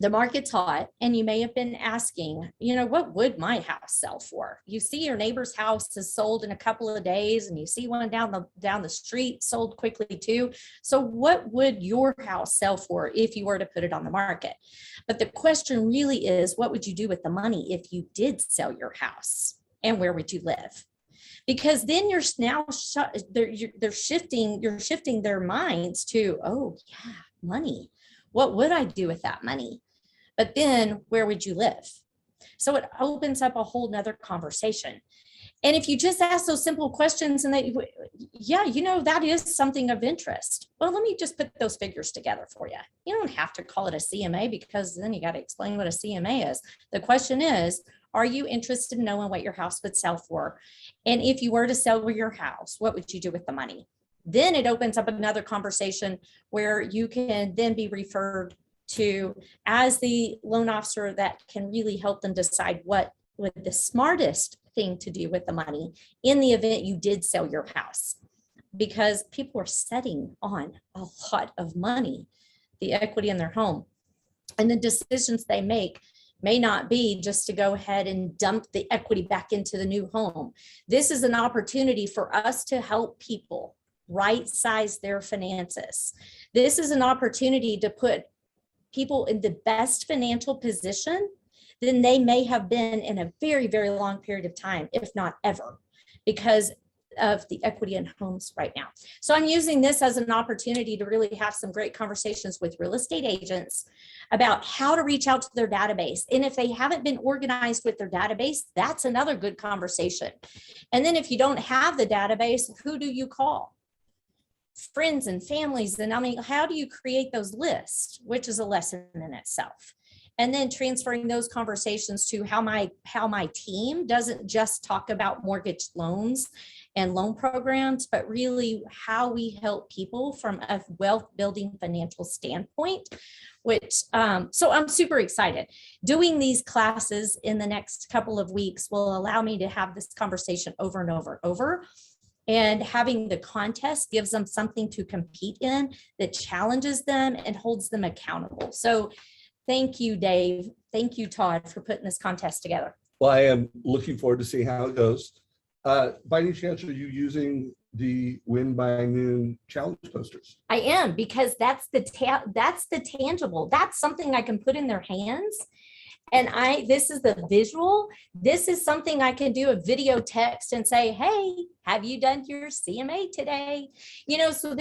the market's hot, and you may have been asking, what would my house sell for? You see your neighbor's house is sold in a couple of days, and you see one down the street sold quickly too. So what would your house sell for if you were to put it on the market? But the question really is, what would you do with the money if you did sell your house, and where would you live? Because then you're shifting their minds to, oh yeah, money. What would I do with that money? But then where would you live? So it opens up a whole nother conversation. And if you just ask those simple questions and that is something of interest. Well, let me just put those figures together for you. You don't have to call it a CMA because then you got to explain what a CMA is. The question is, are you interested in knowing what your house would sell for? And if you were to sell your house, what would you do with the money? Then it opens up another conversation where you can then be referred to as the loan officer that can really help them decide what would the smartest thing to do with the money in the event you did sell your house. Because people are sitting on a lot of money, the equity in their home. And the decisions they make may not be just to go ahead and dump the equity back into the new home. This is an opportunity for us to help people right size their finances. This is an opportunity to put people in the best financial position than they may have been in a very, very long period of time, if not ever, because of the equity in homes right now. So I'm using this as an opportunity to really have some great conversations with real estate agents about how to reach out to their database. And if they haven't been organized with their database, that's another good conversation. And then if you don't have the database, who do you call? Friends and families. And how do you create those lists, which is a lesson in itself. And then transferring those conversations to how my team doesn't just talk about mortgage loans and loan programs, but really how we help people from a wealth building financial standpoint, which, so I'm super excited. Doing these classes in the next couple of weeks will allow me to have this conversation over and over and over. And having the contest gives them something to compete in that challenges them and holds them accountable. So thank you, Dave. Thank you, Todd, for putting this contest together. Well, I am looking forward to seeing how it goes. By any chance, are you using the Win by Noon challenge posters? I am, because that's the tangible. That's something I can put in their hands And this is the visual. This is something I can do a video text and say, hey, have you done your CMA today? So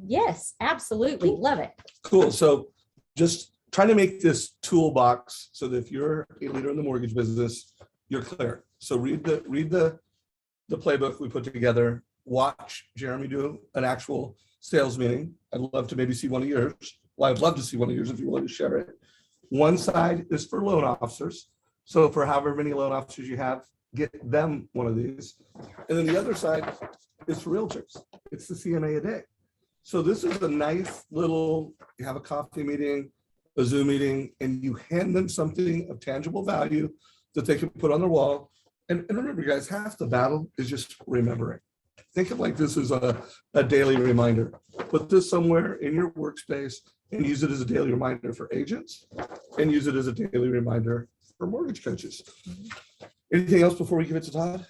yes, absolutely. Cool. Love it. Cool. So just trying to make this toolbox so that if you're a leader in the mortgage business, you're clear. So read the playbook we put together. Watch Jeremy do an actual sales meeting. I'd love to maybe see one of yours. Well, I'd love to see one of yours if you're willing to share it. One side is for loan officers. So for however many loan officers you have, get them one of these. And then the other side is for realtors. It's the CMA a day. So this is a nice little, you have a coffee meeting, a Zoom meeting, and you hand them something of tangible value that they can put on their wall. And remember, guys, half the battle is just remembering. Think of like this is a daily reminder. Put this somewhere in your workspace and use it as a daily reminder for agents and use it as a daily reminder for mortgage coaches. Anything else before we give it to Todd?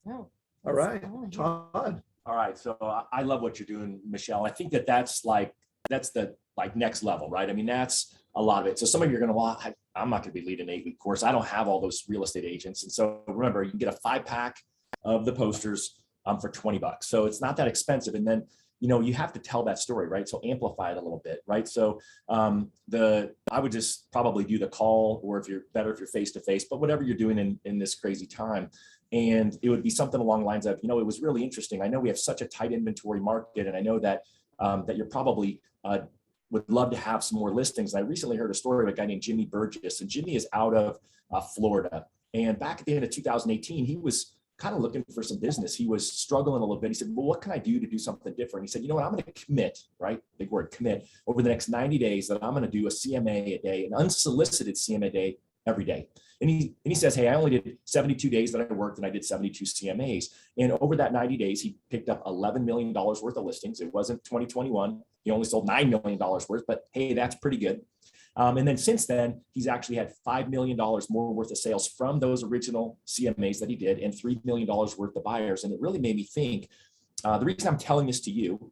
No. All right, Todd. All right. So I love what you're doing, Michelle. I think that's the next level, right? I mean, that's a lot of it. So some of you are going to, well, I'm not going to be leading an 8-week course. I don't have all those real estate agents. And so remember, you can get a 5-pack of the posters for $20. So it's not that expensive. And then, you have to tell that story, right? So amplify it a little bit, right? So I would just probably do the call, or if you're face-to-face, but whatever you're doing in this crazy time. And it would be something along the lines of, it was really interesting. I know we have such a tight inventory market, and I know that that you're probably would love to have some more listings. And I recently heard a story of a guy named Jimmy Burgess, and Jimmy is out of Florida. And back at the end of 2018, he was kind of looking for some business. He was struggling a little bit. He said, well, what can I do to do something different? He said, you know what, I'm going to commit, right? Big word, commit, over the next 90 days that I'm going to do a CMA a day, an unsolicited CMA a day every day. And he says, hey, I only did 72 days that I worked, and I did 72 CMAs. And over that 90 days, he picked up $11 million worth of listings. It wasn't 2021. He only sold $9 million worth, but hey, that's pretty good. And then since then, he's actually had $5 million more worth of sales from those original CMAs that he did, and $3 million worth of buyers. And it really made me think, the reason I'm telling this to you,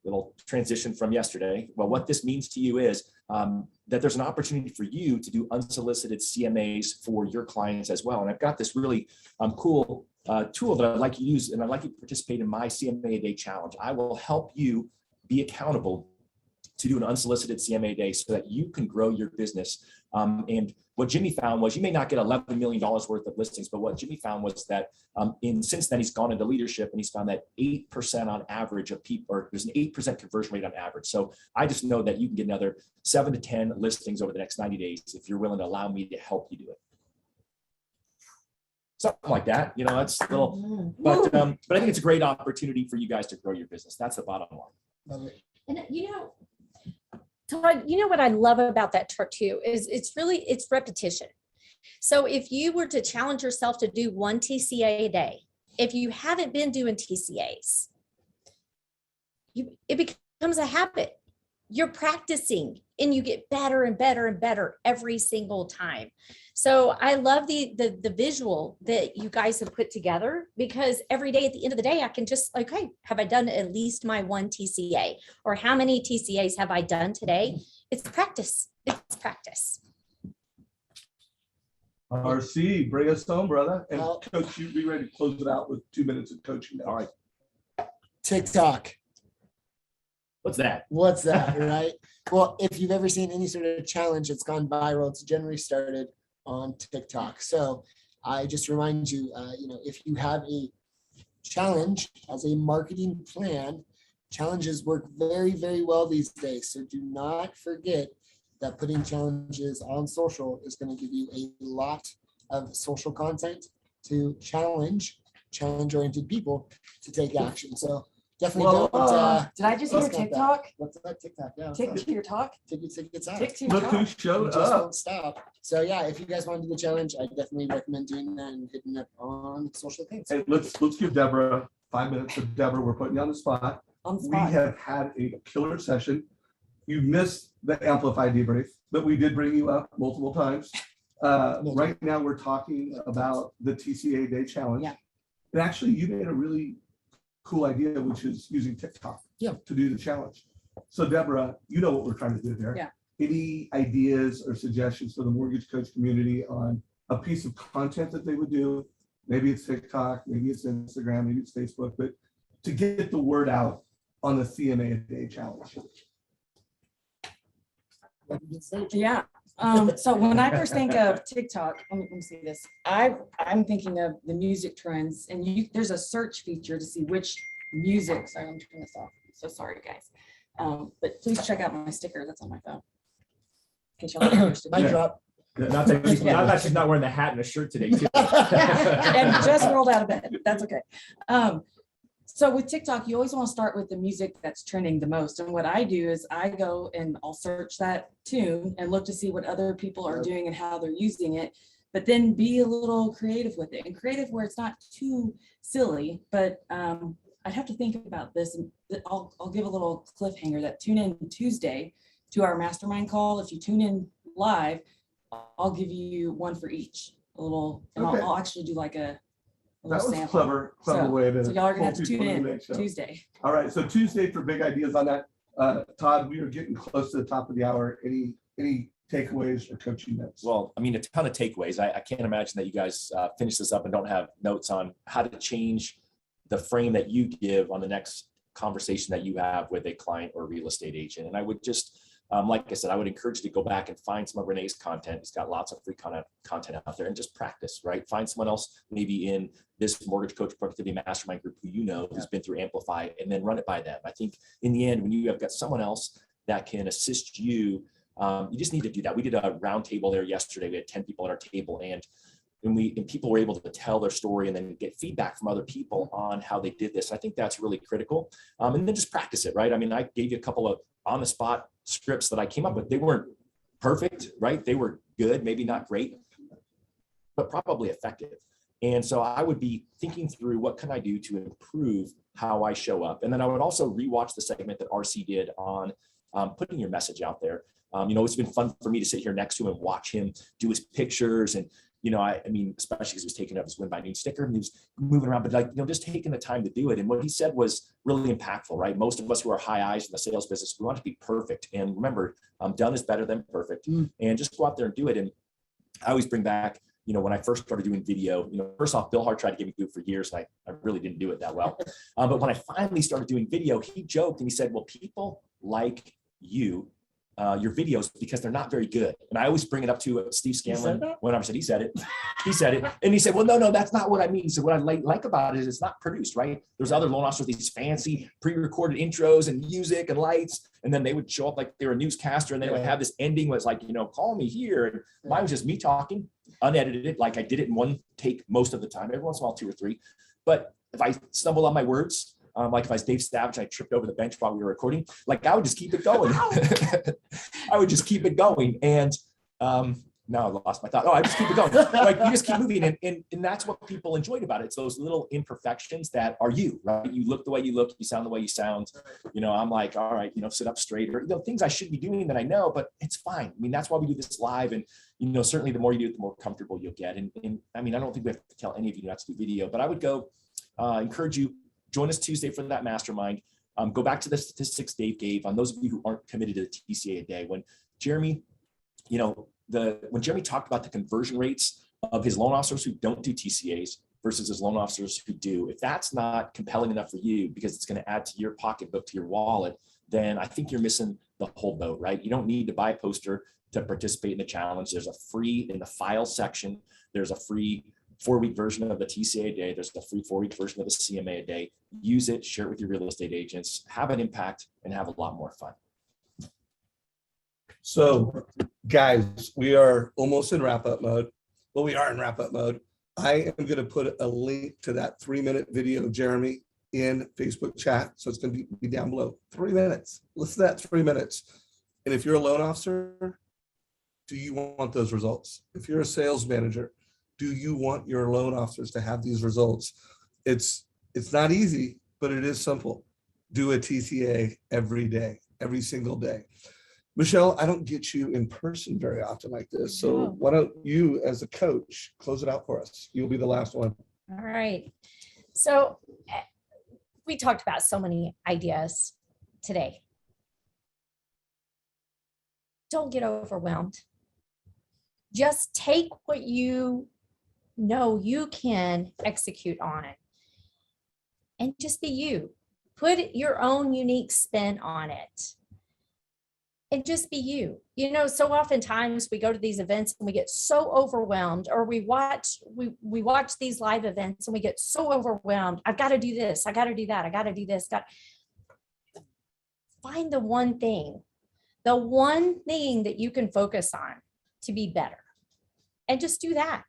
little transition from yesterday, well, what this means to you is that there's an opportunity for you to do unsolicited CMAs for your clients as well. And I've got this really cool tool that I'd like you to use, and I'd like you to participate in my CMA a day challenge. I will help you be accountable to do an unsolicited CMA a day so that you can grow your business. And what Jimmy found was, you may not get $11 million worth of listings, but what Jimmy found was that since then he's gone into leadership, and he's found that 8% on average of people, or there's an 8% conversion rate on average. So I just know that you can get another 7 to 10 listings over the next 90 days if you're willing to allow me to help you do it. Something like that, that's a little, but I think it's a great opportunity for you guys to grow your business. That's the bottom line. Love it. And Todd, what I love about that chart too is it's repetition. So if you were to challenge yourself to do 1 TCA a day, if you haven't been doing TCAs, it becomes a habit. You're practicing, and you get better and better and better every single time. So I love the visual that you guys have put together, because every day at the end of the day, I can just okay, have I done at least my 1 TCA, or how many TCAs have I done today? It's practice. It's practice. RC, bring us home, brother. And Coach, you be ready to close it out with 2 minutes of coaching. All right. TikTok. What's that? What's that, right? Well, if you've ever seen any sort of challenge that's gone viral, it's generally started on TikTok. So I just remind you, if you have a challenge as a marketing plan, challenges work very, very well these days. So do not forget that putting challenges on social is going to give you a lot of social content to challenge-oriented people to take action. So definitely don't. Did I just hear TikTok? What's that TikTok? Yeah. Tick to your talk? Tick it out. Tick to Look your who talk. showed Just up. don't stop. So yeah, if you guys want to do the challenge, I definitely recommend doing that and hitting it on social things. Hey, let's give Deborah 5 minutes. So Deborah, we're putting you on the spot. On the We spot. have had a killer session. You missed the Amplify debrief, but we did bring you up multiple times. Right now, we're talking about the TCA Day Challenge. Yeah. And actually, you made a really cool idea, which is using TikTok Yeah. to do the challenge. So Deborah, you know what we're trying to do there. Yeah. any ideas or suggestions for the mortgage coach community on a piece of content that they would do? Maybe it's TikTok, maybe it's Instagram, maybe it's Facebook, but to get the word out on the CMA a Day challenge. Yeah. So when I first think of TikTok, let me see this. I'm thinking of the music trends, and there's a search feature to see which music. Sorry, let me turn this off. So sorry, guys. But please check out my sticker that's on my phone. In case y'all are interested. Mic drop. Not that she's not wearing the hat and a shirt today, too. And just rolled out of bed. That's okay. So with TikTok, you always want to start with the music that's trending the most. And what I do is I go and I'll search that tune and look to see what other people are doing and how they're using it, but then be a little creative with it, and creative where it's not too silly. But I'd have to think about this, and I'll give a little cliffhanger that tune in Tuesday to our mastermind call. If you tune in live, I'll give you one for each, a little, and Okay. I'll actually do like a That little was sample. clever So way to. y'all are gonna have to pull tune people in the next show. Tuesday. All right, so Tuesday for big ideas on that. Todd, we are getting close to the top of the hour. Any takeaways or coaching notes? Well, I mean, a ton of takeaways. I can't imagine that you guys finish this up and don't have notes on how to change the frame that you give on the next conversation that you have with a client or real estate agent. And I would just, like I said, I would encourage you to go back and find some of Renee's content. He's got lots of free content out there, and just practice, right? Find someone else maybe in this mortgage coach productivity mastermind group who you know who's been through Amplify, and then run it by them. I think in the end, when you have got someone else that can assist you, you just need to do that. We did a round table there yesterday. We had 10 people at our table, and people were able to tell their story and then get feedback from other people on how they did this. I think that's really critical. And then just practice it, right? I mean, I gave you a couple of on the spot scripts that I came up with. They weren't perfect, right? They were good, maybe not great, but probably effective. And so I would be thinking through what can I do to improve how I show up. And then I would also rewatch the segment that RC did on putting your message out there. It's been fun for me to sit here next to him and watch him do his pictures. And, I mean, especially because he was taking up his Win by Noon sticker and he was moving around, but just taking the time to do it. And what he said was really impactful, right? Most of us who are high eyes in the sales business, we want to be perfect. And remember, done is better than perfect. And just go out there and do it. And I always bring back, when I first started doing video, first off, Bill Hart tried to get me to do it for years, and I really didn't do it that well. But when I finally started doing video, he joked and he said, well, people like you, your videos, because they're not very good. And I always bring it up to Steve Scanlon. When I said, he said it. And he said, well, no, that's not what I mean. So what I like about it is it's not produced, right? There's other loan officers with these fancy pre-recorded intros and music and lights. And then they would show up like they were a newscaster, and they would have this ending was like, call me here. And mine was just me talking, unedited, like I did it in one take most of the time, every once in a while, 2 or 3. But if I stumble on my words, like if I was Dave Savage, I tripped over the bench while we were recording, like I would just keep it going. I would just keep it going. And now I lost my thought. I just keep it going. Like you just keep moving. And that's what people enjoyed about it. It's those little imperfections that are you, right? You look the way you look, you sound the way you sound. I'm like, all right, sit up straight, or things I should be doing that I know, but it's fine. I mean, that's why we do this live. And, certainly the more you do it, the more comfortable you'll get. And I mean, I don't think we have to tell any of you not to do video, but I would go encourage you, join us Tuesday for that mastermind. Go back to the statistics Dave gave on those of you who aren't committed to the TCA a day. When Jeremy, when Jeremy talked about the conversion rates of his loan officers who don't do TCAs versus his loan officers who do, if that's not compelling enough for you because it's going to add to your pocketbook, to your wallet, then I think you're missing the whole boat, right? You don't need to buy a poster to participate in the challenge. There's a free, in the file section, there's a free 4-week version of the TCA a day. There's the free 4-week version of the CMA a day. Use it, share it with your real estate agents, have an impact, and have a lot more fun. So guys, we are almost in wrap-up mode. Well, we are in wrap-up mode. I am going to put a link to that 3-minute video of Jeremy in Facebook chat. So it's going to be down below. 3 minutes. Listen to that 3 minutes. And if you're a loan officer, do you want those results? If you're a sales manager, do you want your loan officers to have these results? It's not easy, but it is simple. Do a TCA every day, every single day. Michelle, I don't get you in person very often like this. So why don't you, as a coach, close it out for us? You'll be the last one. All right. So we talked about so many ideas today. don't get overwhelmed. Just take what you know you can execute on it and just be you. Put your own unique spin on it and just be you. You know, so oftentimes we go to these events and we get so overwhelmed, or we watch these live events and we get so overwhelmed. I've got to do this. I got to do that. I got to do this. Find the one thing that you can focus on to be better, and just do that.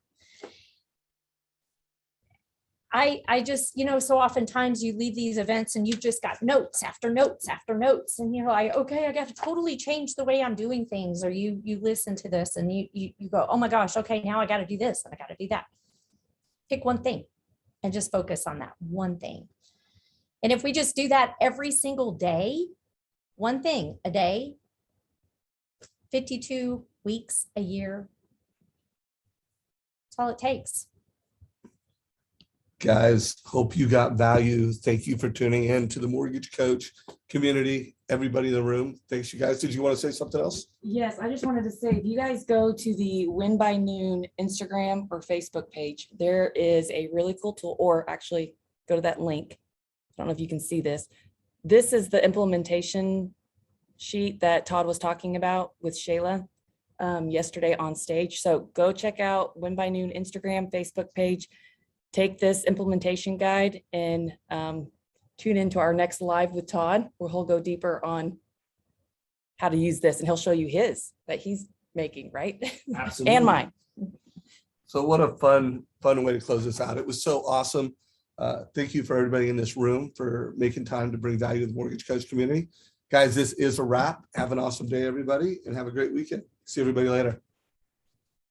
I just, you know, so oftentimes you leave these events and you've just got notes after notes after notes, and you're like, okay, I got to totally change the way I'm doing things. Or you listen to this and you go, oh my gosh, okay, now I got to do this and I got to do that. Pick one thing and just focus on that one thing. And if we just do that every single day, one thing a day, 52 weeks a year, that's all it takes. Guys, hope you got value. Thank you for tuning in to the Mortgage Coach community. Everybody in the room, thanks you guys. Did you want to say something else? Yes, I just wanted to say, if you guys go to the Win by Noon Instagram or Facebook page, there is a really cool tool, or actually go to that link. I don't know if you can see this. This is the implementation sheet that Todd was talking about with Shayla yesterday on stage. So go check out Win by Noon Instagram, Facebook page. Take this implementation guide and tune into our next live with Todd, where he'll go deeper on how to use this, and he'll show you his that he's making, right? Absolutely. And mine. So what a fun way to close this out. It was so awesome. Thank you for everybody in this room for making time to bring value to the Mortgage Coach community. Guys, this is a wrap. Have an awesome day, everybody, and have a great weekend. See everybody later.